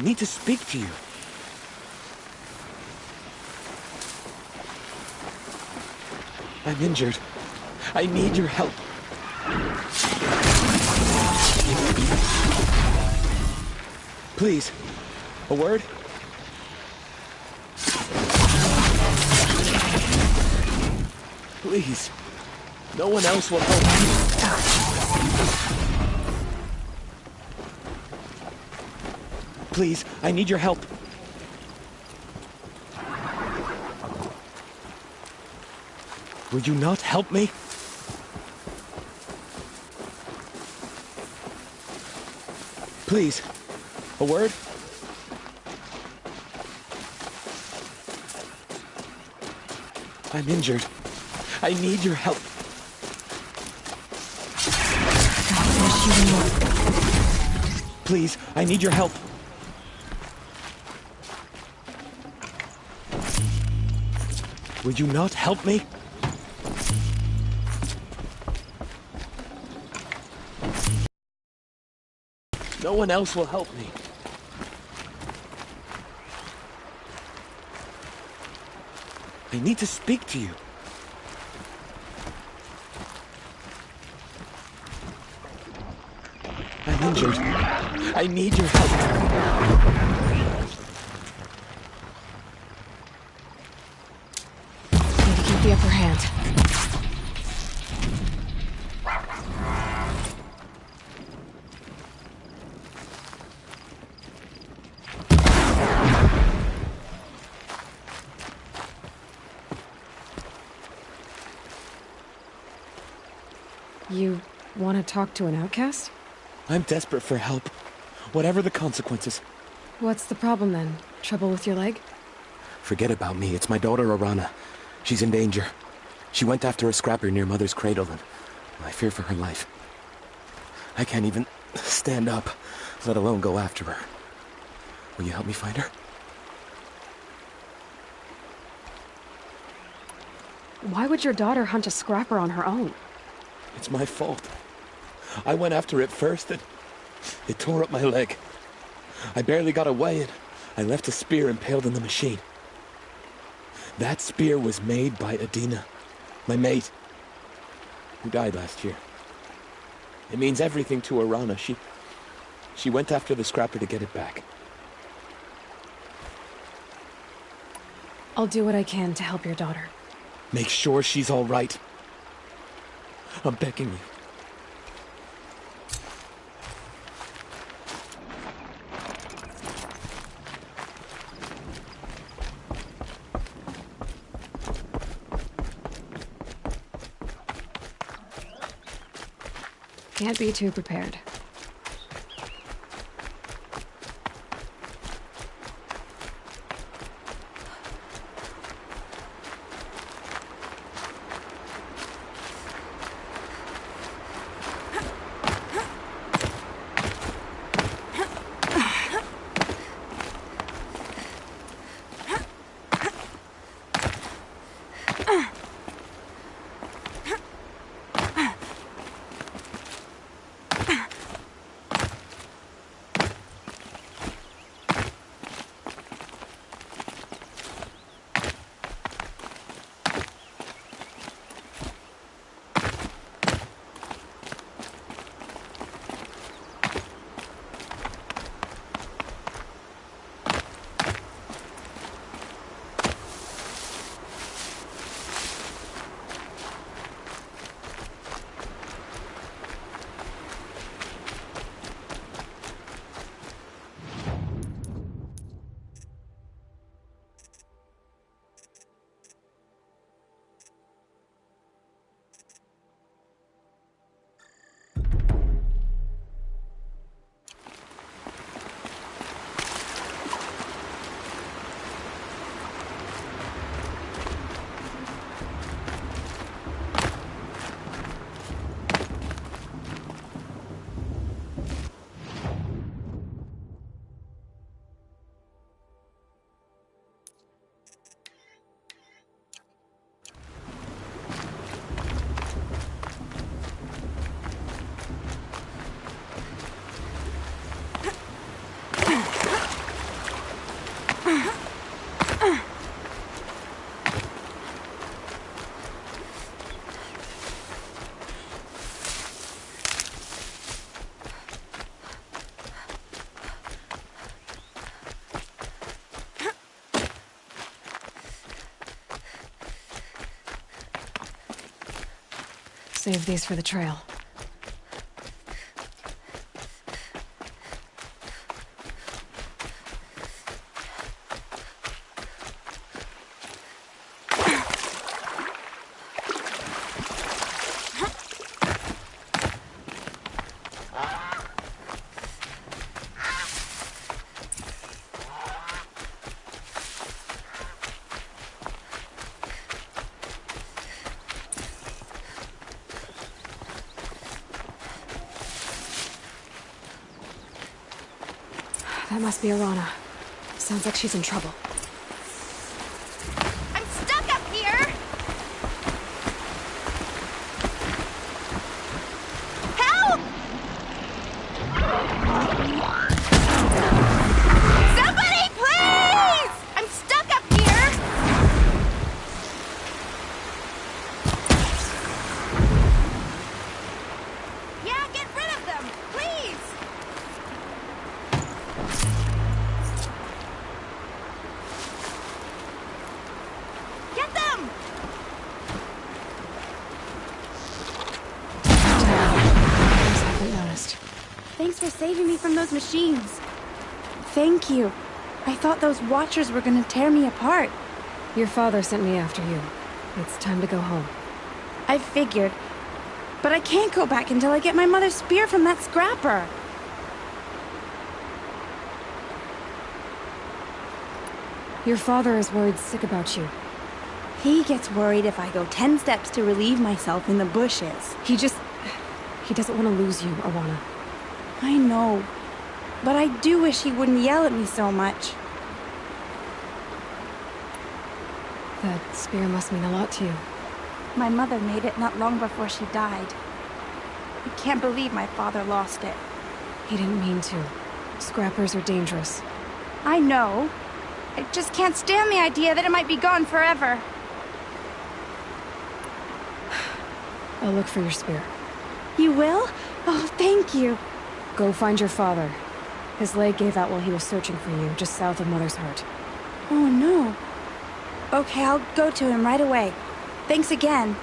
need to speak to you. I'm injured. I need your help. Please, a word? Please, no one else will help me. Please, I need your help. Would you not help me? Please, a word? I'm injured. I need your help. Please, I need your help. Would you not help me? No one else will help me. I need to speak to you. I'm injured. I need your help. Need to keep the upper hand. You want to talk to an outcast? I'm desperate for help. Whatever the consequences. What's the problem then? Trouble with your leg? Forget about me. It's my daughter, Arana. She's in danger. She went after a scrapper near Mother's cradle, and I fear for her life. I can't even stand up, let alone go after her. Will you help me find her? Why would your daughter hunt a scrapper on her own? It's my fault. I went after it first, and it tore up my leg. I barely got away, and I left a spear impaled in the machine. That spear was made by Adina, my mate, who died last year. It means everything to Arana. She went after the scrapper to get it back. I'll do what I can to help your daughter. Make sure she's all right. I'm begging you. Can't be too prepared. Save these for the trail. That must be Arana. Sounds like she's in trouble. I'm stuck up here! Help! Somebody, please! I'm stuck up here! Yeah, get rid of them, please! Get them! Haven't noticed. Thanks for saving me from those machines. Thank you. I thought those Watchers were gonna tear me apart. Your father sent me after you. It's time to go home. I figured. But I can't go back until I get my mother's spear from that scrapper. Your father is worried sick about you. He gets worried if I go 10 steps to relieve myself in the bushes. He doesn't want to lose you, Arana. I know. But I do wish he wouldn't yell at me so much. That spear must mean a lot to you. My mother made it not long before she died. I can't believe my father lost it. He didn't mean to. Scrappers are dangerous. I know. I just can't stand the idea that it might be gone forever. I'll look for your spear. You will? Oh, thank you. Go find your father. His leg gave out while he was searching for you, just south of Mother's Heart. Oh, no. Okay, I'll go to him right away. Thanks again.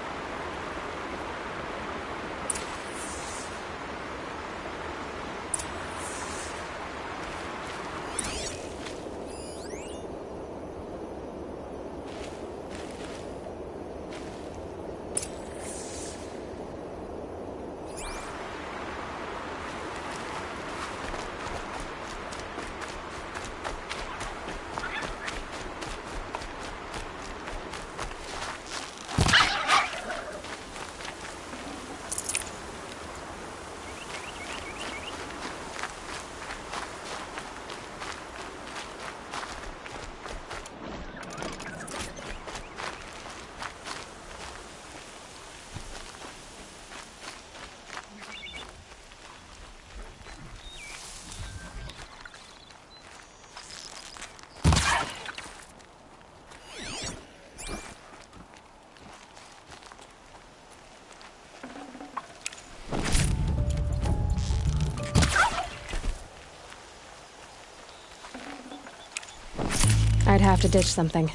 I'd have to ditch something.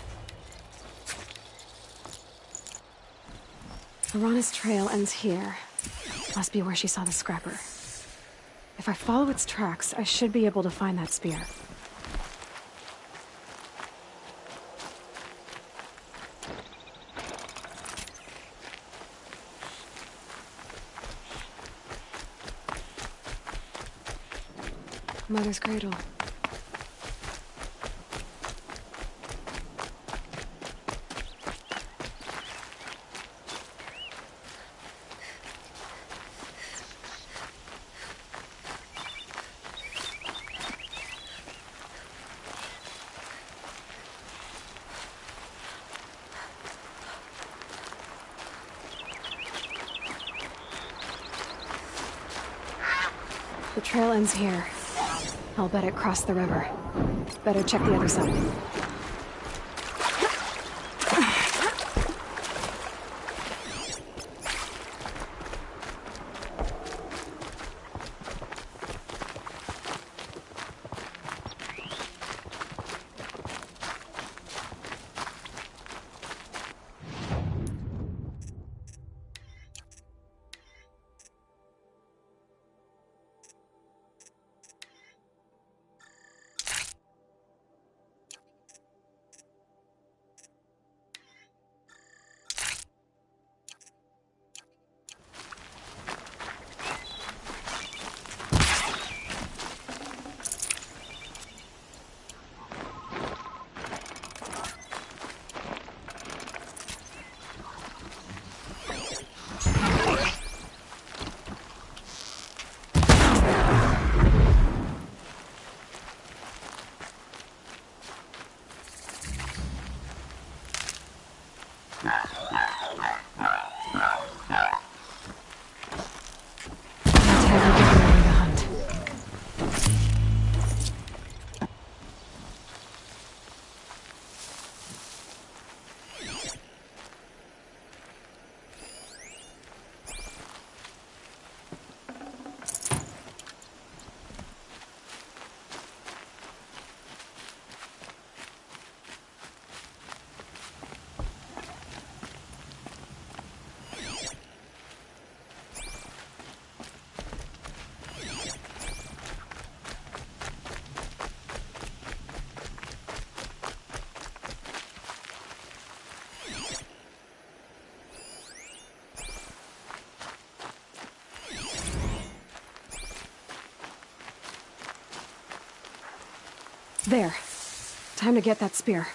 Arana's trail ends here. Must be where she saw the scrapper. If I follow its tracks, I should be able to find that spear. Mother's cradle. The trail ends here. I'll bet it crossed the river. Better check the other side. There. Time to get that spear.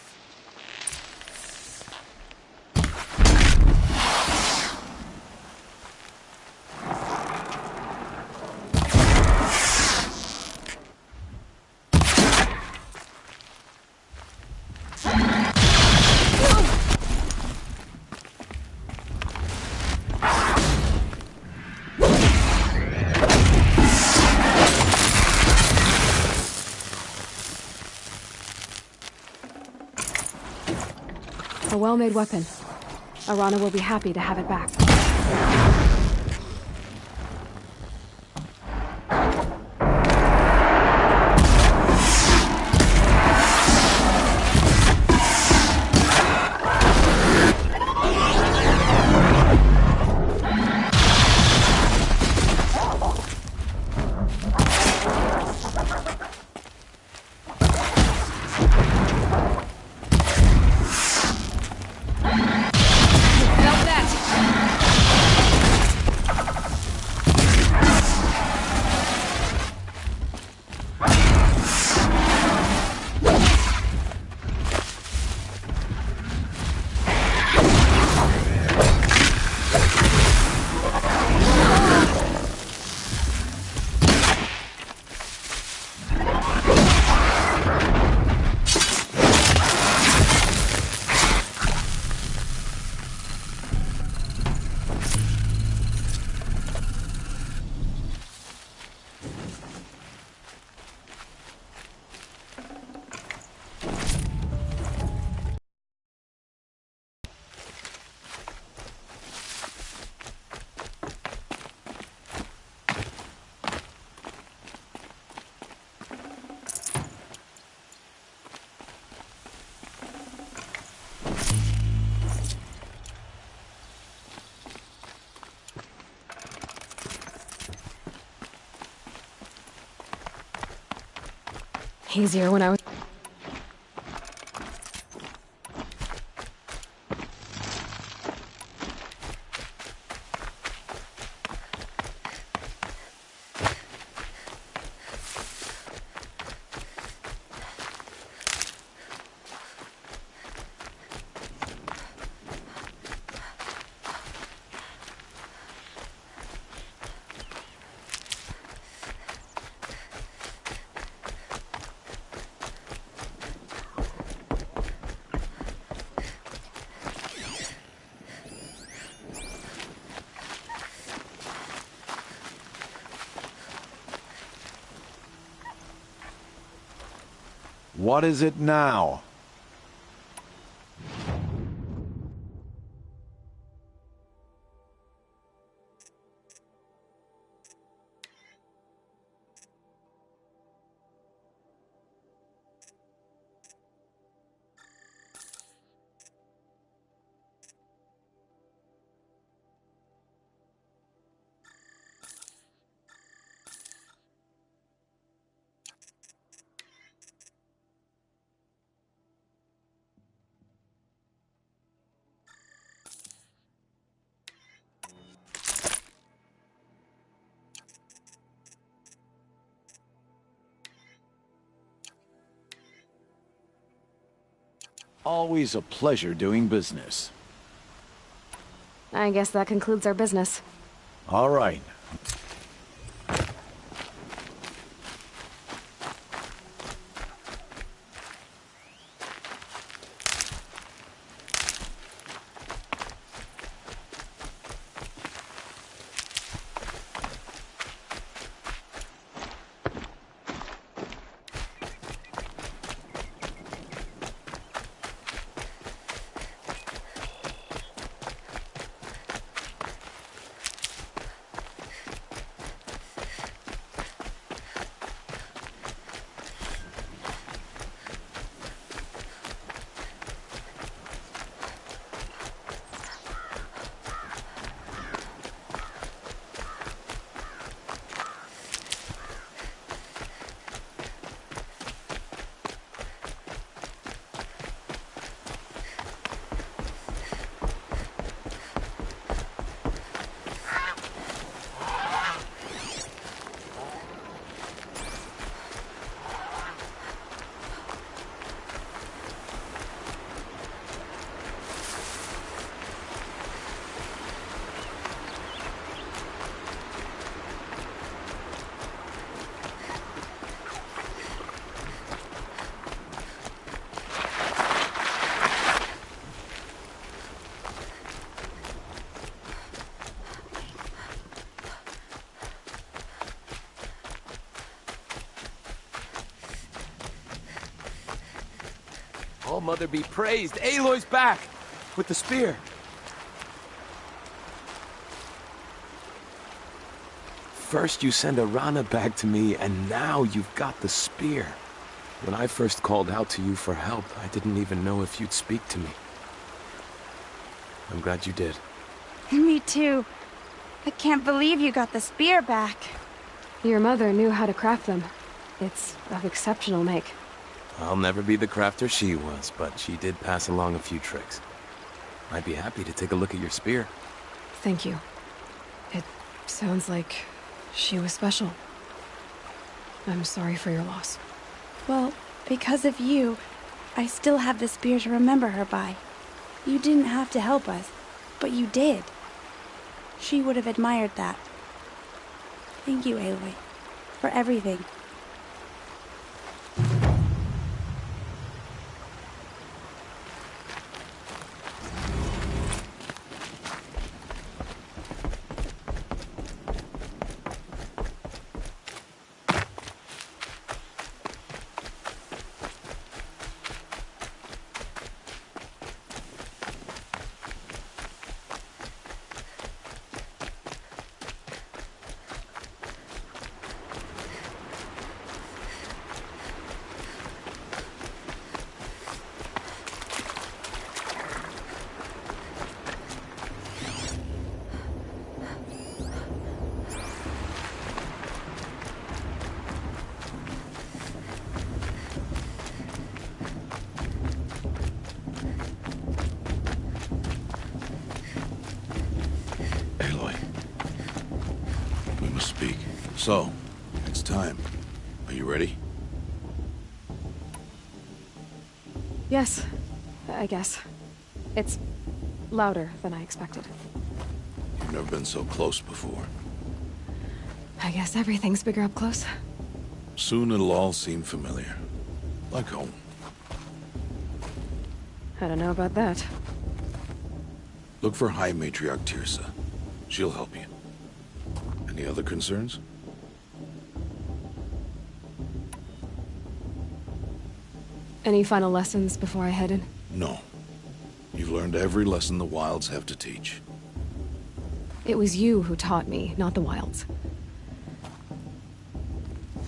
A well-made weapon. Arana will be happy to have it back. Easier when I was... What is it now? Always a pleasure doing business. I guess that concludes our business. All right. Mother be praised. Aloy's back! With the spear. First you send Arana back to me, and now you've got the spear. When I first called out to you for help, I didn't even know if you'd speak to me. I'm glad you did. Me too. I can't believe you got the spear back. Your mother knew how to craft them. It's of exceptional make. I'll never be the crafter she was, but she did pass along a few tricks. I'd be happy to take a look at your spear. Thank you. It sounds like she was special. I'm sorry for your loss. Well, because of you, I still have the spear to remember her by. You didn't have to help us, but you did. She would have admired that. Thank you, Aloy, for everything. So, it's time. Are you ready? Yes, I guess. It's louder than I expected. You've never been so close before. I guess everything's bigger up close. Soon it'll all seem familiar. Like home. I don't know about that. Look for High Matriarch Teersa. She'll help you. Any other concerns? Any final lessons before I head in? No. You've learned every lesson the Wilds have to teach. It was you who taught me, not the Wilds.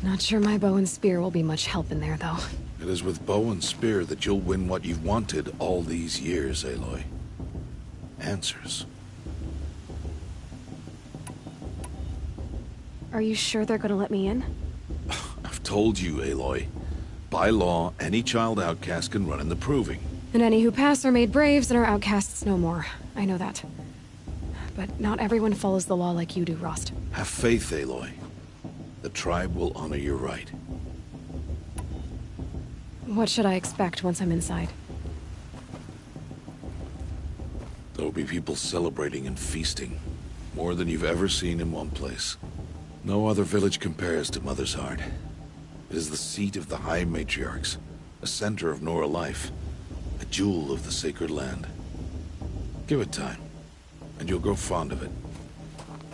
Not sure my bow and spear will be much help in there, though. It is with bow and spear that you'll win what you've wanted all these years, Aloy. Answers. Are you sure they're gonna let me in? I've told you, Aloy. By law, any child outcast can run in the Proving. And any who pass are made braves and are outcasts no more. I know that. But not everyone follows the law like you do, Rost. Have faith, Aloy. The tribe will honor your right. What should I expect once I'm inside? There will be people celebrating and feasting. More than you've ever seen in one place. No other village compares to Mother's Heart. It is the seat of the High Matriarchs, a center of Nora life, a jewel of the sacred land. Give it time, and you'll grow fond of it.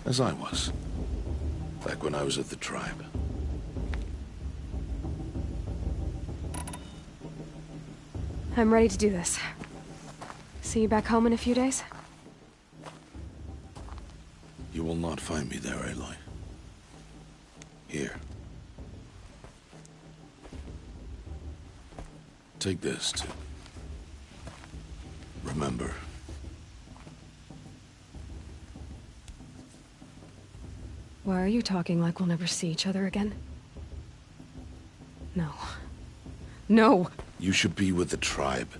As I was, back when I was at the tribe. I'm ready to do this. See you back home in a few days? You will not find me there, Aloy. Here. Take this, to remember. Why are you talking like we'll never see each other again? No. No! You should be with the tribe.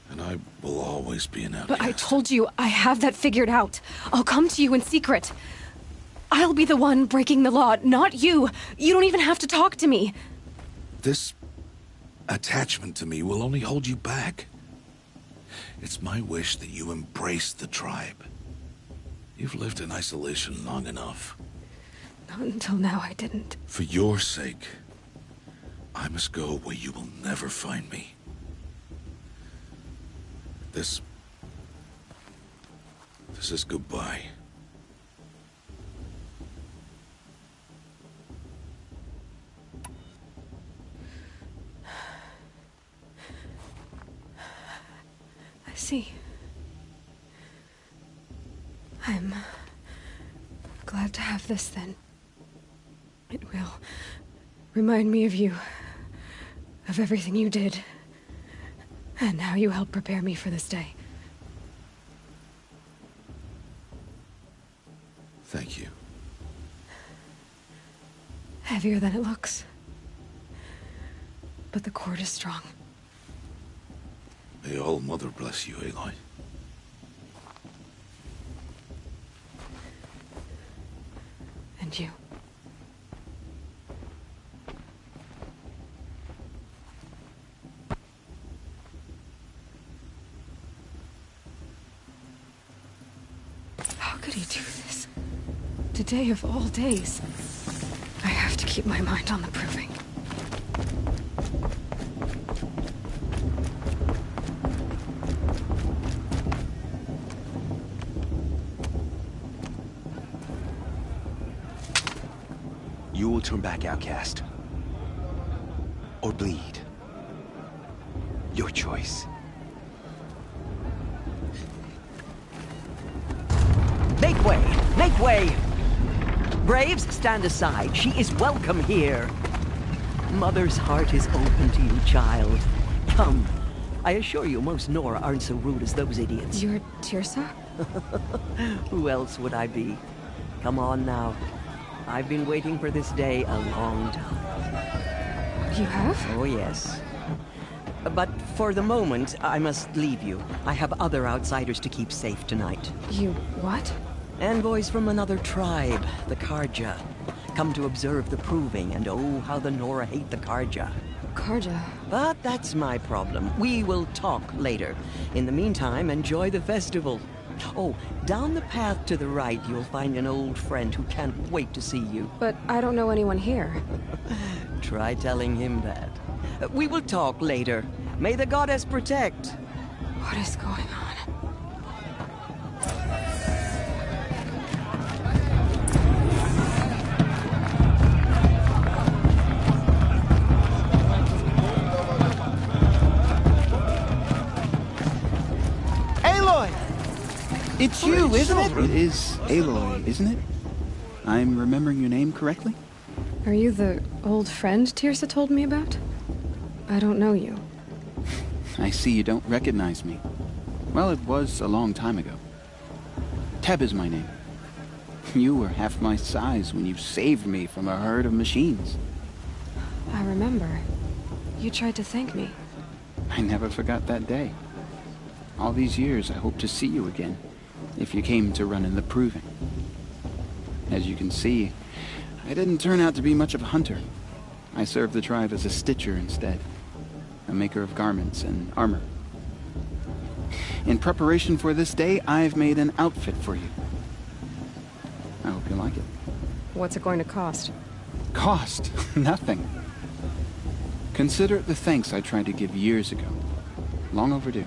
And I will always be an outcast. But I told you, I have that figured out. I'll come to you in secret. I'll be the one breaking the law, not you. You don't even have to talk to me. This attachment to me will only hold you back. It's my wish that you embrace the tribe. You've lived in isolation long enough. Not until now, I didn't. For your sake, I must go where you will never find me. This is goodbye. See. I'm glad to have this, then. It will remind me of you, of everything you did, and how you helped prepare me for this day. Thank you. Heavier than it looks. But the cord is strong. May All Mother bless you, Aloy. And you. How could he do this? Today of all days. I have to keep my mind on the proving. You will turn back, outcast. Or bleed. Your choice. Make way! Make way! Braves, stand aside. She is welcome here. Mother's heart is open to you, child. Come. I assure you, most Nora aren't so rude as those idiots. You're Teersa? Who else would I be? Come on now. I've been waiting for this day a long time. You have? Oh, yes. But for the moment, I must leave you. I have other outsiders to keep safe tonight. You what? Envoys from another tribe, the Carja. Come to observe the proving, and oh, how the Nora hate the Carja. Carja? But that's my problem. We will talk later. In the meantime, enjoy the festival. Oh, down the path to the right, you'll find an old friend who can't wait to see you. But I don't know anyone here. Try telling him that. We will talk later. May the goddess protect. What is going on? Aloy! It's you, isn't it? It is Aloy, isn't it? I'm remembering your name correctly? Are you the old friend Teersa told me about? I don't know you. I see you don't recognize me. Well, it was a long time ago. Teb is my name. You were half my size when you saved me from a herd of machines. I remember. You tried to thank me. I never forgot that day. All these years, I hope to see you again, if you came to run in the proving. As you can see, I didn't turn out to be much of a hunter. I served the tribe as a stitcher instead, a maker of garments and armor. In preparation for this day, I've made an outfit for you. I hope you like it. What's it going to cost? Cost? Nothing. Consider it the thanks I tried to give years ago. Long overdue.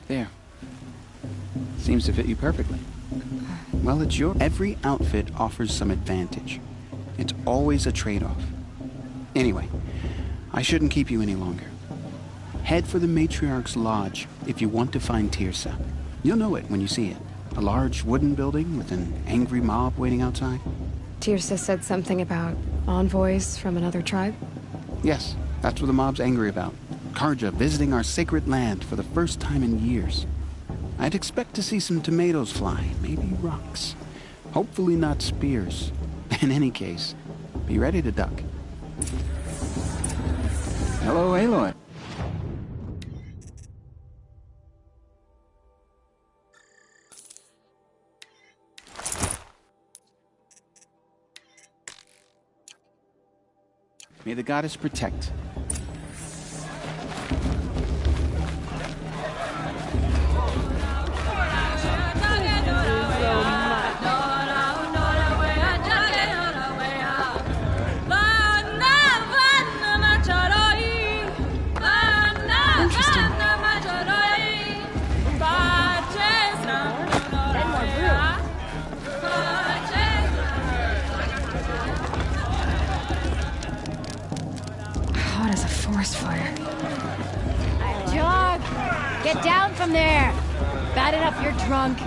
There. Seems to fit you perfectly. Well, it's your... Every outfit offers some advantage. It's always a trade-off. Anyway, I shouldn't keep you any longer. Head for the Matriarch's Lodge if you want to find Teersa. You'll know it when you see it. A large wooden building with an angry mob waiting outside. Teersa said something about envoys from another tribe? Yes, that's what the mob's angry about. Carja visiting our sacred land for the first time in years. I'd expect to see some tomatoes fly, maybe rocks. Hopefully not spears. In any case, be ready to duck. Hello, Aloy. May the goddess protect. Hot as a forest fire. Jog! Get down from there! Bad enough you're drunk.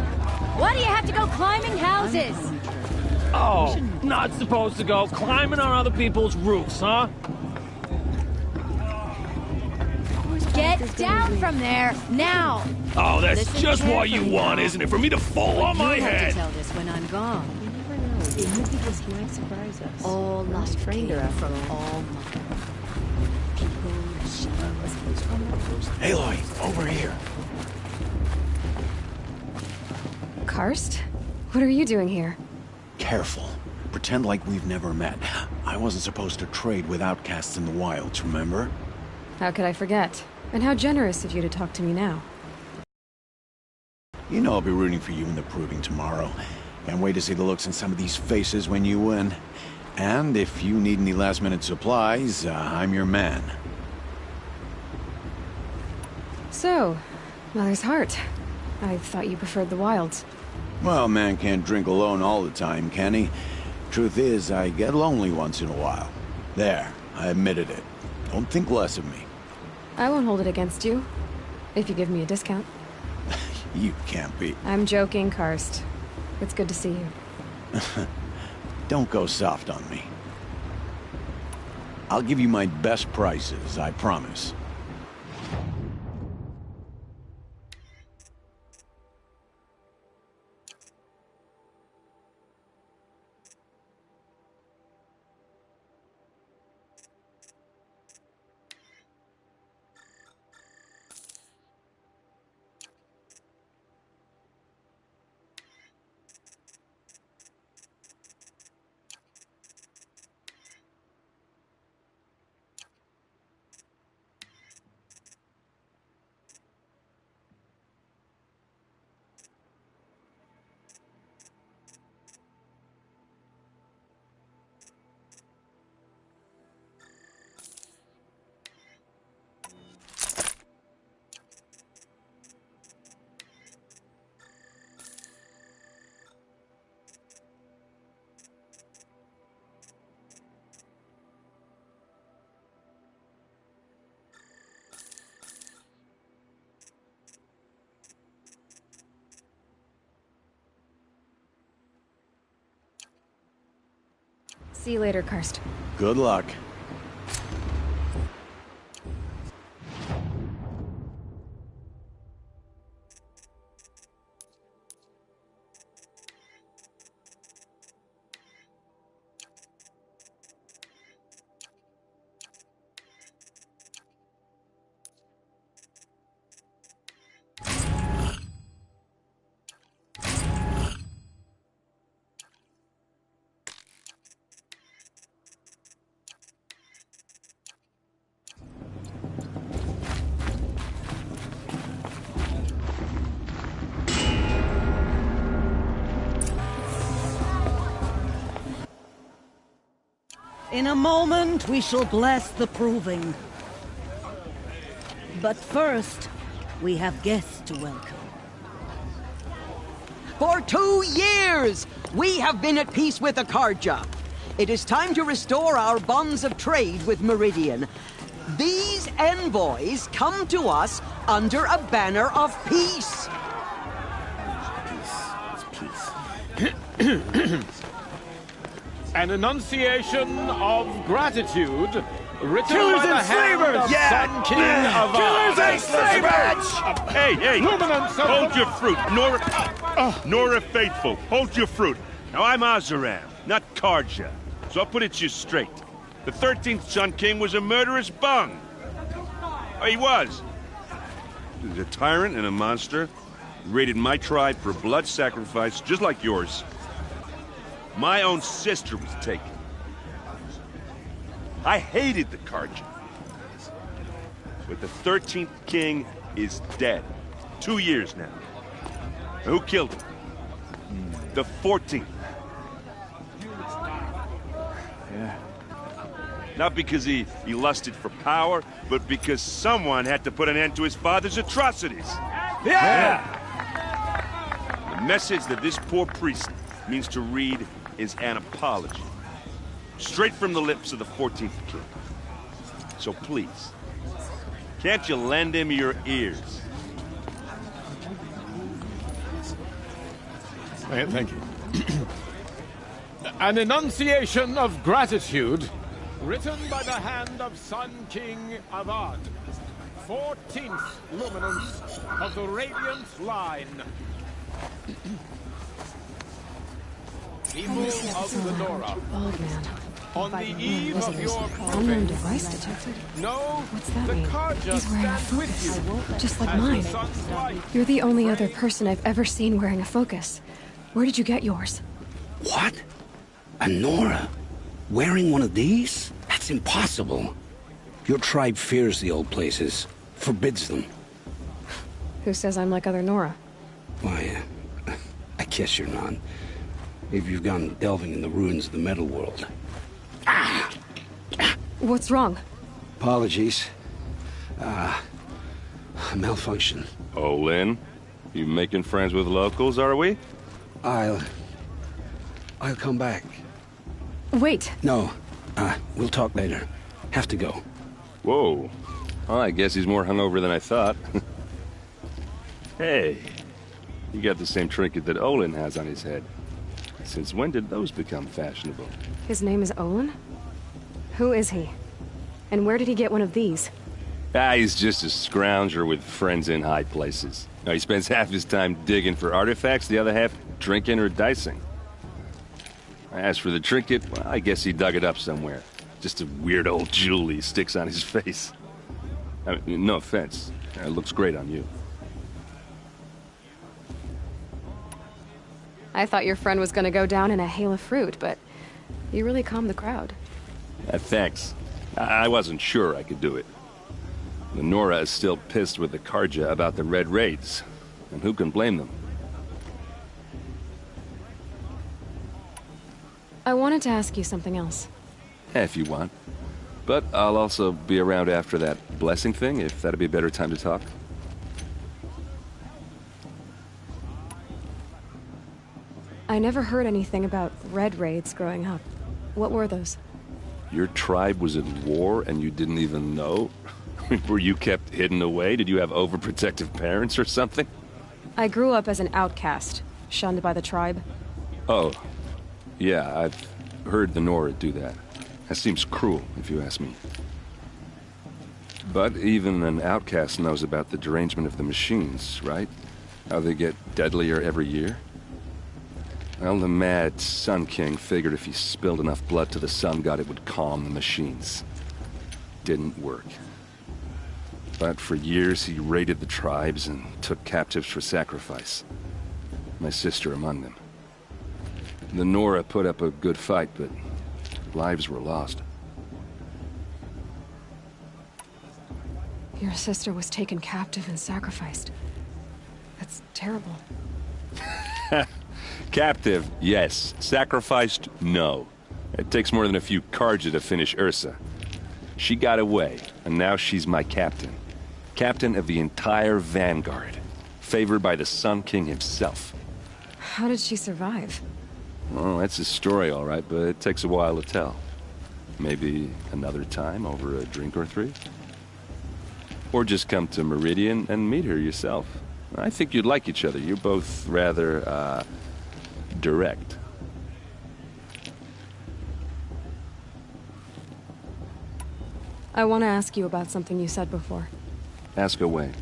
Why do you have to go climbing houses? Oh, not supposed to go climbing on other people's roofs, huh? Get down from there, now! Oh, that's Listen just what you carefully want, now. isn't it? For me to fall on my You have head! to tell this when I'm gone. You never know. Maybe this might surprise us. All life stranger came after from all. all mother. People, machines. Aloy, over here. Karst? What are you doing here? Careful. Pretend like we've never met. I wasn't supposed to trade with outcasts in the wilds, remember? How could I forget? And how generous of you to talk to me now. You know I'll be rooting for you in the proving tomorrow. Can't wait to see the looks in some of these faces when you win. And if you need any last-minute supplies, I'm your man. So, Mother's Heart. I thought you preferred the wilds. Well, man can't drink alone all the time, can he? Truth is, I get lonely once in a while. There, I admitted it. Don't think less of me. I won't hold it against you. If you give me a discount. You can't be. I'm joking, Karst. It's good to see you. Don't go soft on me. I'll give you my best prices, I promise. See you later, Karst. Good luck. In a moment, we shall bless the proving. But first, We have guests to welcome. For 2 years, we have been at peace with the Carja. It is time to restore our bonds of trade with Meridian. These envoys come to us under a banner of peace. An enunciation of gratitude written Killers by the and hand slavers! of Yeah! Sun King of Killers and slavers! Hey, hey! Luminance of Hold your fruit, Nora Faithful. Hold your fruit. Now I'm Oseram, not Carja, so I'll put it to you straight. The 13th Sun King was a murderous bung. Oh, he was. He was a tyrant and a monster. He raided my tribe for blood sacrifice, just like yours. My own sister was taken. I hated the Carja. But the 13th king is dead. 2 years now. Who killed him? The 14th. Yeah. Not because he lusted for power, but because someone had to put an end to his father's atrocities. Yeah! The message that this poor priest means to read is an apology. Straight from the lips of the 14th king. So please, can't you lend him your ears? Thank you. An enunciation of gratitude written by the hand of Sun King Avad, 14th luminance of the Radiant Line. People of the Nora. Bald man. On the eve of your Unknown device detected. No, what's that mean? Carja He's wearing a stands with focus, you. just like As the mine. sun's light You're the only other person I've ever seen wearing a focus. Where did you get yours? What? A Nora? Wearing one of these? That's impossible. Your tribe fears the old places, forbids them. Who says I'm like other Nora? Why, I guess you're not. If you've gone delving in the ruins of the metal world. What's wrong? Apologies. Malfunction. Oh, Lynn, you making friends with locals, are we? I'll come back. Wait. No, we'll talk later. Have to go. Whoa. Well, I guess he's more hungover than I thought. Hey, you got the same trinket that Olin has on his head. Since when did those become fashionable? His name is Olin? Who is he? And where did he get one of these? He's just a scrounger with friends in high places. Now, he spends half his time digging for artifacts, the other half drinking or dicing. As for the trinket, well, I guess he dug it up somewhere. Just a weird old jewel he sticks on his face. I mean, no offense. It looks great on you. I thought your friend was gonna go down in a hail of fruit, but you really calmed the crowd. Thanks. I wasn't sure I could do it. The Nora is still pissed with the Carja about the Red Raids, and who can blame them? I wanted to ask you something else. If you want. But I'll also be around after that blessing thing, if that'd be a better time to talk. I never heard anything about Red Raids growing up. What were those? Your tribe was at war and you didn't even know? Were you kept hidden away? Did you have overprotective parents or something? I grew up as an outcast, shunned by the tribe. Oh. Yeah, I've heard the Nora do that. That seems cruel, if you ask me. But even an outcast knows about the derangement of the machines, right? How they get deadlier every year? Well, the mad Sun King figured if he spilled enough blood to the Sun God, it would calm the machines. Didn't work. But for years, he raided the tribes and took captives for sacrifice. My sister among them. The Nora put up a good fight, but lives were lost. Your sister was taken captive and sacrificed. That's terrible. Captive, yes. Sacrificed, no. It takes more than a few Carja to finish Ursa. She got away, and now she's my captain. Captain of the entire Vanguard. Favored by the Sun King himself. How did she survive? Well, that's his story, all right, but it takes a while to tell. Maybe another time over a drink or three? Or just come to Meridian and meet her yourself. I think you'd like each other. You're both rather, direct. I want to ask you about something you said before. Ask away.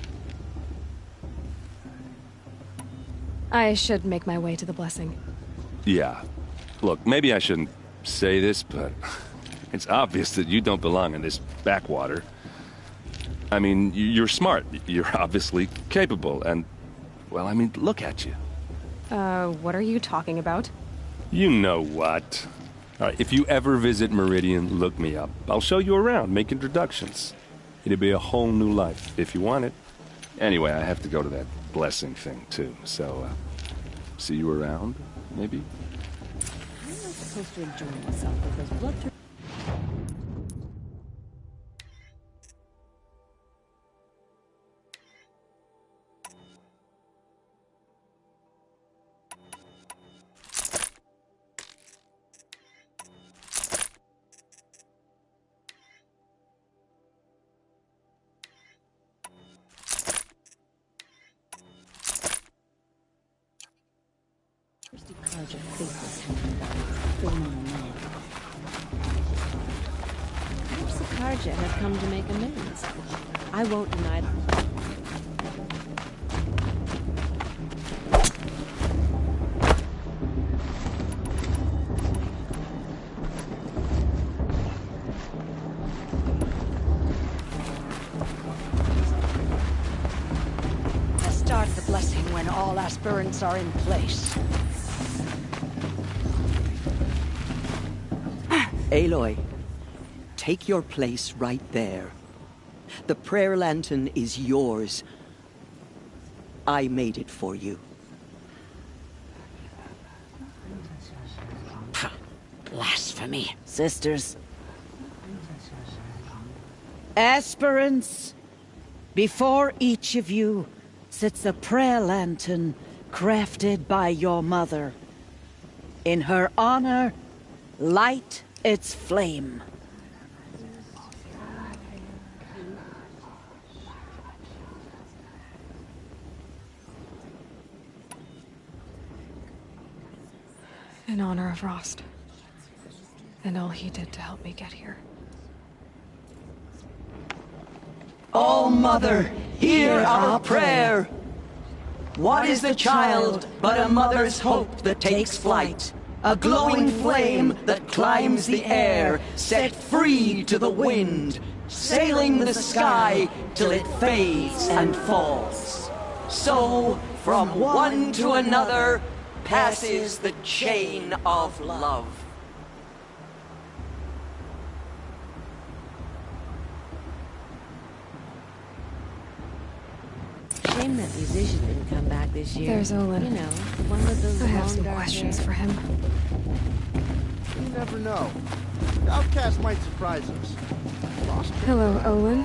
I should make my way to the blessing. Yeah. Look, maybe I shouldn't say this, but it's obvious that you don't belong in this backwater. I mean, you're smart. You're obviously capable, and, well, I mean, look at you. What are you talking about? You know what. All right, if you ever visit Meridian, look me up. I'll show you around, make introductions. It'll be a whole new life, if you want it. Anyway, I have to go to that blessing thing, too, so, see you around, maybe? I'm not supposed to enjoy myself with those blood. Perhaps the Carja have come to make amends. I won't deny them. Start the blessing when all aspirants are in place. Aloy, take your place right there. The prayer lantern is yours. I made it for you. Blasphemy. Sisters. Aspirants, before each of you sits a prayer lantern crafted by your mother. In her honor, light its flame. In honor of Rost. And all he did to help me get here. All Mother, hear our prayer. What is the child but a mother's hope that takes flight? A glowing flame that climbs the air, set free to the wind, sailing the sky till it fades and falls. So, from one to another, passes the chain of love. Shame that musician didn't come back this year. There's Olin. You know, one with those I have long some dark questions hair. for him. You never know. The Outcast might surprise us. Hello, Olin.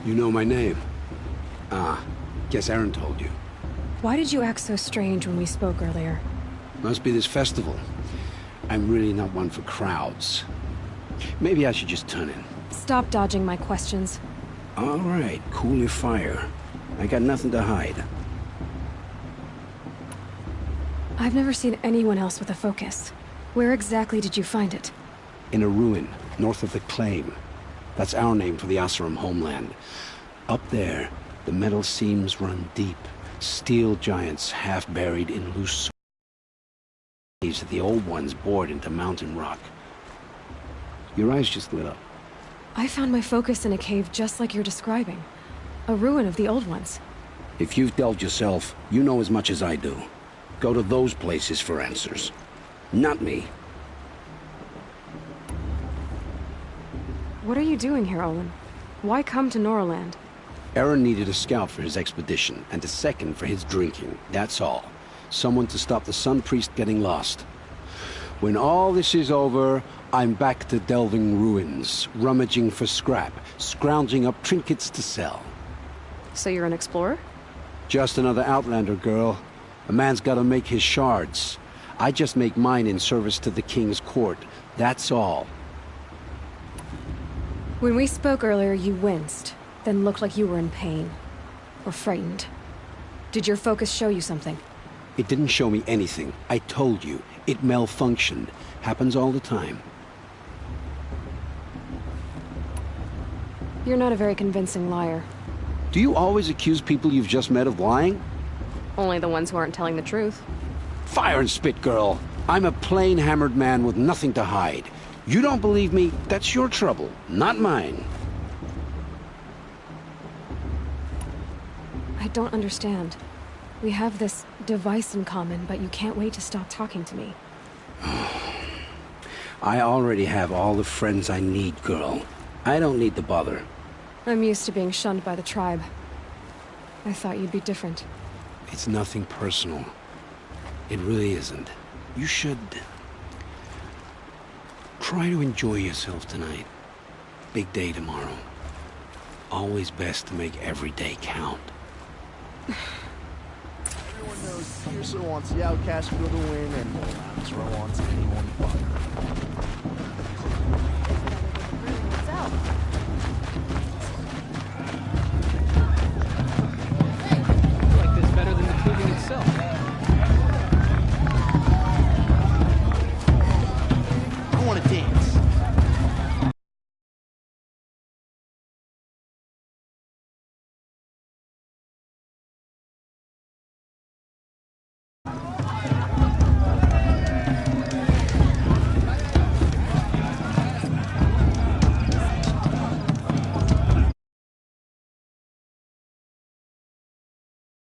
You know my name? Ah, guess Aaron told you. Why did you act so strange when we spoke earlier? Must be this festival. I'm really not one for crowds. Maybe I should just turn in. Stop dodging my questions. All right, cool your fire. I got nothing to hide. I've never seen anyone else with a focus. Where exactly did you find it? In a ruin, north of the Claim. That's our name for the Oseram homeland. Up there, the metal seams run deep. Steel giants half buried in loose caves that the old ones bored into mountain rock. Your eyes just lit up. I found my focus in a cave just like you're describing. A ruin of the old ones. If you've delved yourself, you know as much as I do. Go to those places for answers. Not me. What are you doing here, Olin? Why come to Noraland? Aaron needed a scout for his expedition, and a second for his drinking. That's all. Someone to stop the Sun Priest getting lost. When all this is over, I'm back to delving ruins, rummaging for scrap, scrounging up trinkets to sell. So you're an explorer? Just another Outlander, girl. A man's gotta make his shards. I just make mine in service to the King's court. That's all. When we spoke earlier, you winced, then looked like you were in pain. Or frightened. Did your focus show you something? It didn't show me anything. I told you. It malfunctioned. Happens all the time. You're not a very convincing liar. Do you always accuse people you've just met of lying? Only the ones who aren't telling the truth. Fire and spit, girl. I'm a plain hammered man with nothing to hide. You don't believe me, that's your trouble, not mine. I don't understand. We have this device in common, but you can't wait to stop talking to me. I already have all the friends I need, girl. I don't need the bother. I'm used to being shunned by the tribe. I thought you'd be different. It's nothing personal. It really isn't. You should... try to enjoy yourself tonight. Big day tomorrow. Always best to make every day count. Everyone knows Tearsa wants the Outcast Field to win, and Lancero wants anyone but her. What's out?